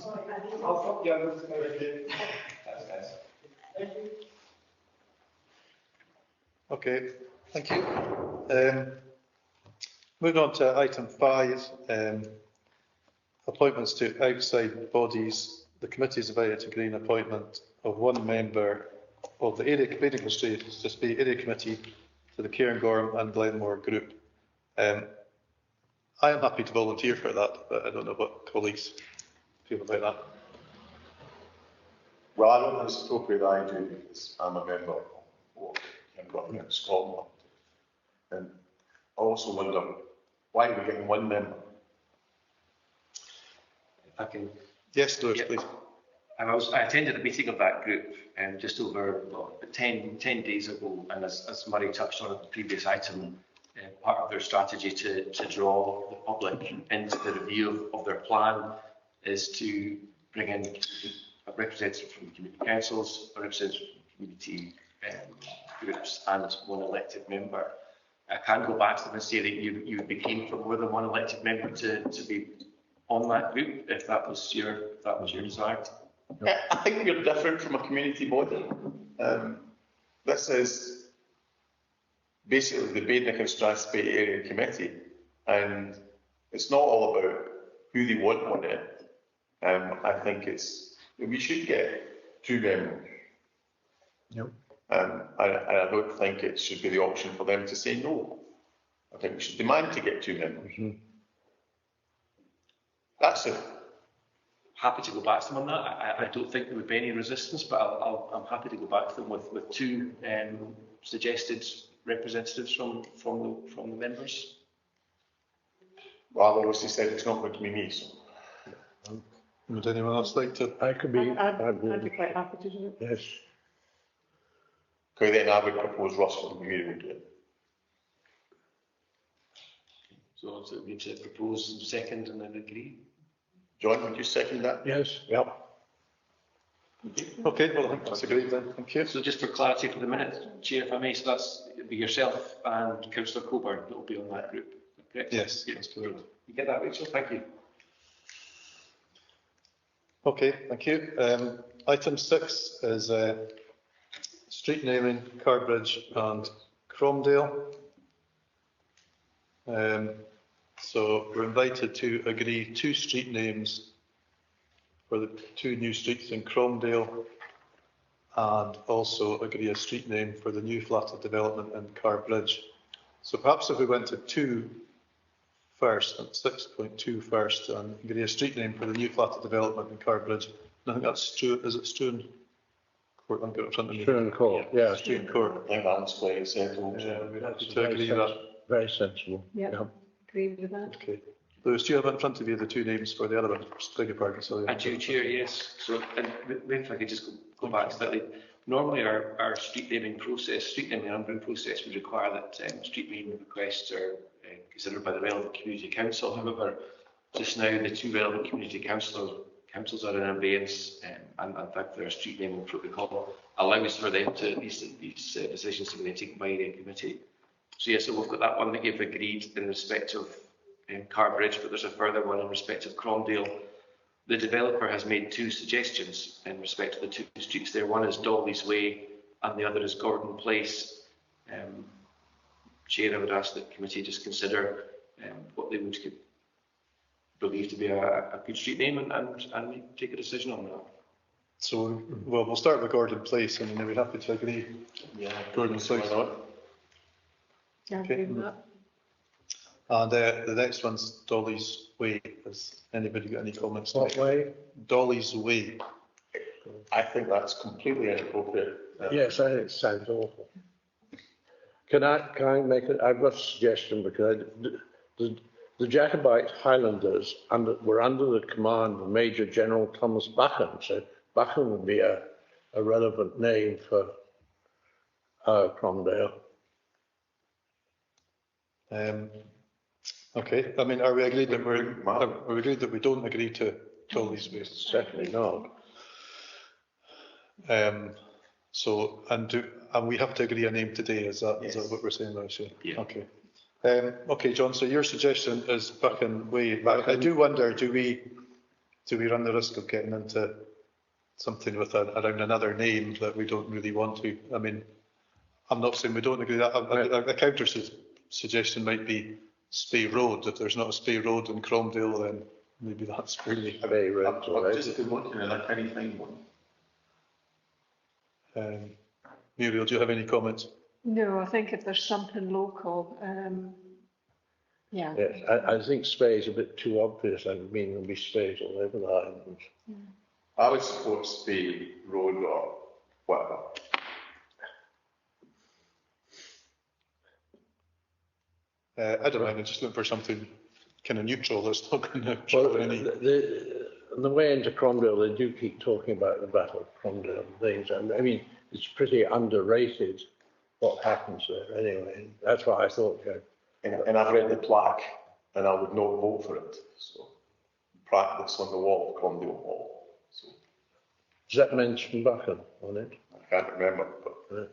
S1: Okay, thank you. Moving on to item 5, appointments to outside bodies. The committee is invited to agree an appointment of one member of the area Badenoch Strathspey area committee to the Cairngorm and Glenmore group. I am happy to volunteer for that, but I don't know what colleagues feel about that.
S11: Well, I don't think it's appropriate that I do because I'm a member of Cairngorm in Scotland. And I also wonder why we're getting one member.
S6: If I can.
S1: Yes, Lewis, please.
S6: I attended a meeting of that group just over 10 days ago, and as Murray touched on at the previous item, part of their strategy to draw the public into the review of their plan is to bring in a representative from community councils, a representative from community groups, and one elected member. I can go back to them and say that you would be keen for more than one elected member to be on that group if that was your desire.
S11: I think you're different from a community body. This is basically the Badenoch and Strathspey Area Committee, and it's not all about who they want on it. I think we should get 2 members.
S1: Yep.
S11: I don't think it should be the option for them to say no. I think we should demand to get 2 members.
S1: Mm-hmm.
S11: That's it.
S6: Happy to go back to them on that. I don't think there would be any resistance, but I'm happy to go back to them with 2 suggested representatives from the members.
S11: Well, obviously said it's not going to be me, so.
S1: Would anyone else like to?
S5: I could be.
S4: I'd be quite happy to do it.
S5: Yes.
S11: Okay, then I would propose Russell and Mary would do it.
S6: So we need to propose and second and then agree.
S11: John, would you second that?
S5: Yes. Yep.
S1: Okay, well, I think that's agreed then. Thank you.
S6: So just for clarity for the minute, Chair, if I may, so that's, it'd be yourself and Councillor Coburn that will be on that group, correct?
S1: Yes,
S6: Yeah.
S1: that's correct.
S6: You get that, Rachel? Thank you.
S1: Okay, thank you. Item 6 is street naming, Carbridge and Cromdale. So we're invited to agree 2 street names for the 2 new streets in Cromdale, and also agree a street name for the new flatted development in Carbridge. So perhaps if we went to 2 first, and 6.2 first, and agree a street name for the new flatted development in Carbridge. I think that's is it Struan Court? I've got it in front of me.
S5: Struan Court, yeah.
S1: Struan Court.
S11: I think that's quite settled.
S1: Yeah, we'd have to
S5: Very
S1: agree
S5: sens-
S1: that.
S5: Very sensible.
S4: Yeah, agree with that.
S1: Okay. Lewis, do you have in front of you the 2 names for the other one? Beg your pardon, sorry.
S6: I do, Chair, yes. So, and maybe if I could just go back slightly. Normally, our street naming numbering process would require that street naming requests are considered by the relevant community council. However, just now the 2 relevant community councils are in abeyance, and in fact their street naming protocol allows for them to these decisions to be taken by the committee. So yes, so we've got that one that you've agreed in respect of Carbridge, but there's a further one in respect of Cromdale. The developer has made 2 suggestions in respect of the 2 streets there. One is Dolly's Way and the other is Gordon Place. Chair, I would ask the committee just consider what they would believe to be a good street name and take a decision on that.
S1: So, well, we'll start with Gordon Place, and then we're happy to agree.
S11: Yeah,
S1: Gordon Place.
S4: Yeah, agree with that.
S1: And the next one's Dolly's Way. Has anybody got any comments to
S5: What
S1: make?
S5: way?
S1: Dolly's Way.
S11: I think that's completely inappropriate.
S5: Yes, I think it sounds awful. Can I make it? I've got a suggestion because the Jacobite Highlanders were under the command of Major General Thomas Buchan, so Buchan would be a relevant name for Cromdale.
S1: Okay, I mean, are we agreed that are we agreed that we don't agree to Dolly's Way?
S5: Certainly not.
S1: So, and we have to agree a name today, is that what we're saying, Lucia?
S6: Yeah.
S1: Okay. Okay, John, so your suggestion is Buchan Way. I do wonder, do we run the risk of getting into something with around another name that we don't really want to? I mean, I'm not saying we don't agree that. A counter suggestion might be Spey Road. If there's not a Spey Road in Cromdale, then maybe that's really.
S5: Very red.
S11: I've just been looking at a tiny thing one.
S1: Muriel, do you have any comments?
S4: No, I think if there's something local, yeah.
S5: Yes, I think Spey is a bit too obvious. I mean, there'll be Speys all over the islands.
S11: I would support Spey Road or whatever.
S1: I don't mind, I'm just looking for something kind of neutral that's not going to show any.
S5: On the way into Cromdale, they do keep talking about the Battle of Cromdale and things. And I mean, it's pretty underrated what happens there anyway. That's what I thought.
S11: And I've read the plaque, and I would not vote for it. So, practice on the wall of Cromdale Hall. So,
S5: Does that mention Buchan on it?
S11: I can't remember, but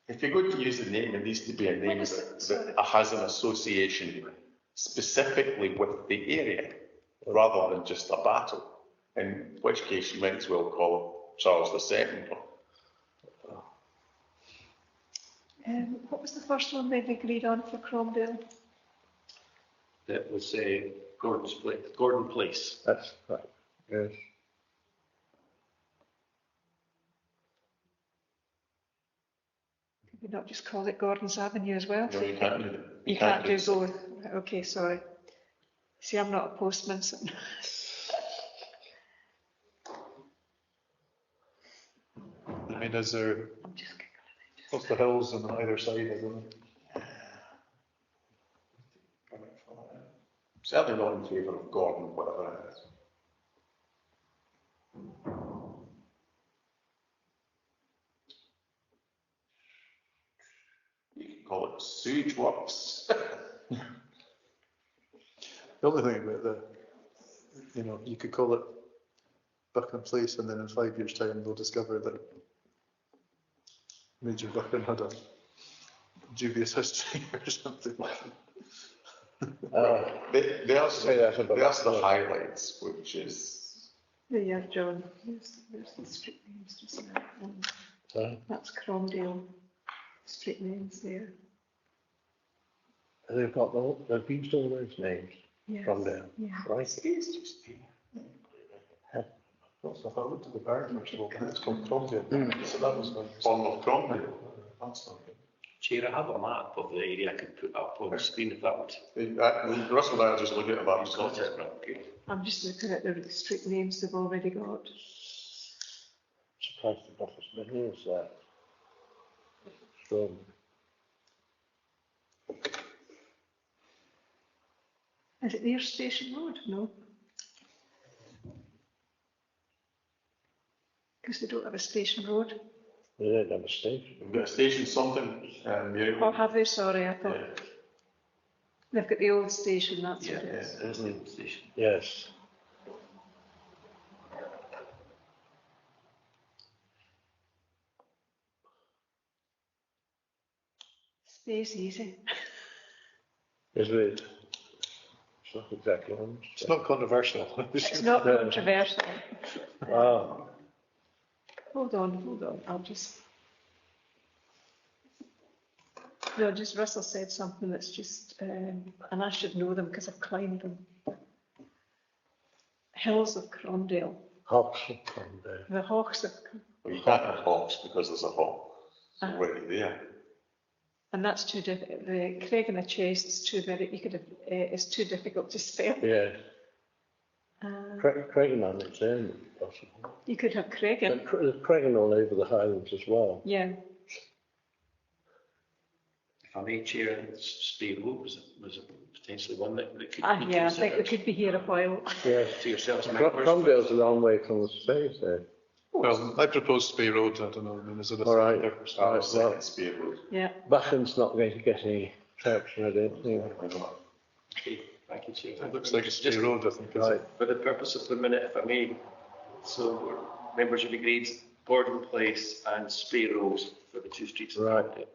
S11: if you're going to use the name, it needs to be a name that has an association specifically with the area, rather than just a battle. In which case, you might as well call it Charles II.
S4: What was the first one they've agreed on for Cromdale?
S6: That was Gordon Place.
S5: That's right. Yes.
S4: Could we not just call it Gordon's Avenue as well?
S11: No, you can't do that.
S4: You can't do both. Okay, sorry. See, I'm not a postman. So.
S1: I mean, is there, what's the hills on either side, isn't it?
S2: Certainly not in favour of Gordon, whatever it is. You can call it sewage works.
S1: The only thing about you could call it Buchan Place, and then in 5 years' time they'll discover that Major Buchan had a dubious history or something.
S2: There's the Highlands, which is
S4: There you are, John. There's the street names just now. That's Cromdale street names there.
S5: They've got they've been still those names
S4: Yes.
S5: from there.
S4: Yeah.
S5: Right.
S1: Also, if I looked at the Badenoch slope, it's called Cromdale. So that was one.
S2: Bonmore Cromdale.
S1: That's not good.
S6: Chair, I have a map of the area I could put up on the screen if that would.
S2: Russell and I are just looking at the map.
S6: Got it, right, okay.
S4: I'm just looking at the street names they've already got.
S5: Surprised the office menu is that. Strong.
S4: Is it near Station Road? No. Because they don't have a Station Road.
S5: They don't have a station.
S2: We've got a station something,
S4: Oh, have they? Sorry, I thought
S2: yeah.
S4: they've got the old station, that's
S2: Yeah,
S4: what it is.
S6: There's the station.
S5: Yes.
S4: Space easy.
S5: Is it? It's not exactly on.
S1: It's not controversial.
S4: It's not controversial.
S5: Ah,
S4: Hold on, I'll just. No, just Russell said something that's just, and I should know them because I've climbed them. Hills of Cromdale,
S5: Hawks have come there.
S4: the Hawks of,
S2: Well, you can't have hawks because there's a hawk already there.
S4: and that's too difficult. The Craig and the Chase is too very, you could have, it's too difficult to spell.
S5: Yes.
S4: Uh,
S5: Craigan on its own, possible.
S4: you could have Craigan,
S5: But there's Craigan all over the Highlands as well.
S4: yeah.
S6: If I may, Chair, I think Spey Road was potentially one that could
S4: Ah,
S6: be
S4: yeah, I think we
S6: considered.
S4: could be here a while.
S5: Yes.
S6: To yourselves, members.
S5: Cromdale's a long way from the space there.
S1: Well, I propose Spey Road. I don't know. I mean, is it a
S5: All right.
S1: there?
S2: I was
S5: Well,
S2: saying Spear Road.
S4: Yeah,
S5: Buchan's not going to get any traction, I don't think.
S6: Okay, thank you, Chair.
S1: It looks like a Spey
S6: Just
S1: Road, I think. Is
S5: Right.
S1: it?
S6: for the purpose of the minute, if I may, so members have agreed Gordon Place and Spey Road for the two streets. in
S5: Right.
S6: Cromdale.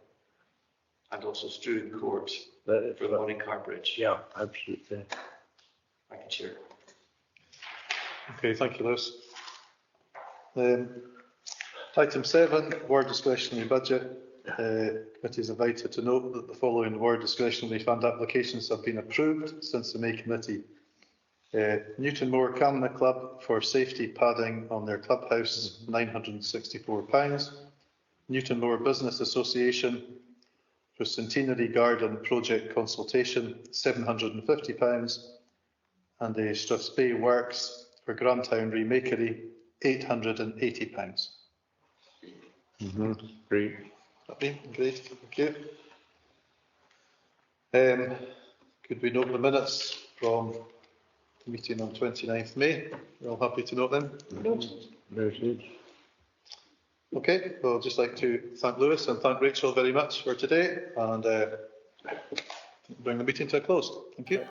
S6: And also Struan Court
S5: That is
S6: for the Morning Car Bridge.
S5: Yeah, absolutely.
S6: Thank you, Chair.
S1: Okay, thank you, Lewis. Item 7, ward discretionary budget. Committee is invited to note that the following ward discretionary fund applications have been approved since the May committee. Newton Moor Camna Club for safety padding on their clubhouse, £964. Newton Moor Business Association for Centenary Garden project consultation, £750. And the Strathspey Works for Grantown Remakery, £880.
S5: Great.
S1: Okay, great, thank you. Could we note the minutes from the meeting on 29th May? We're all happy to note them?
S5: Noted.
S1: Okay, well, I'd just like to thank Lewis and thank Rachel very much for today and bring the meeting to a close. Thank you.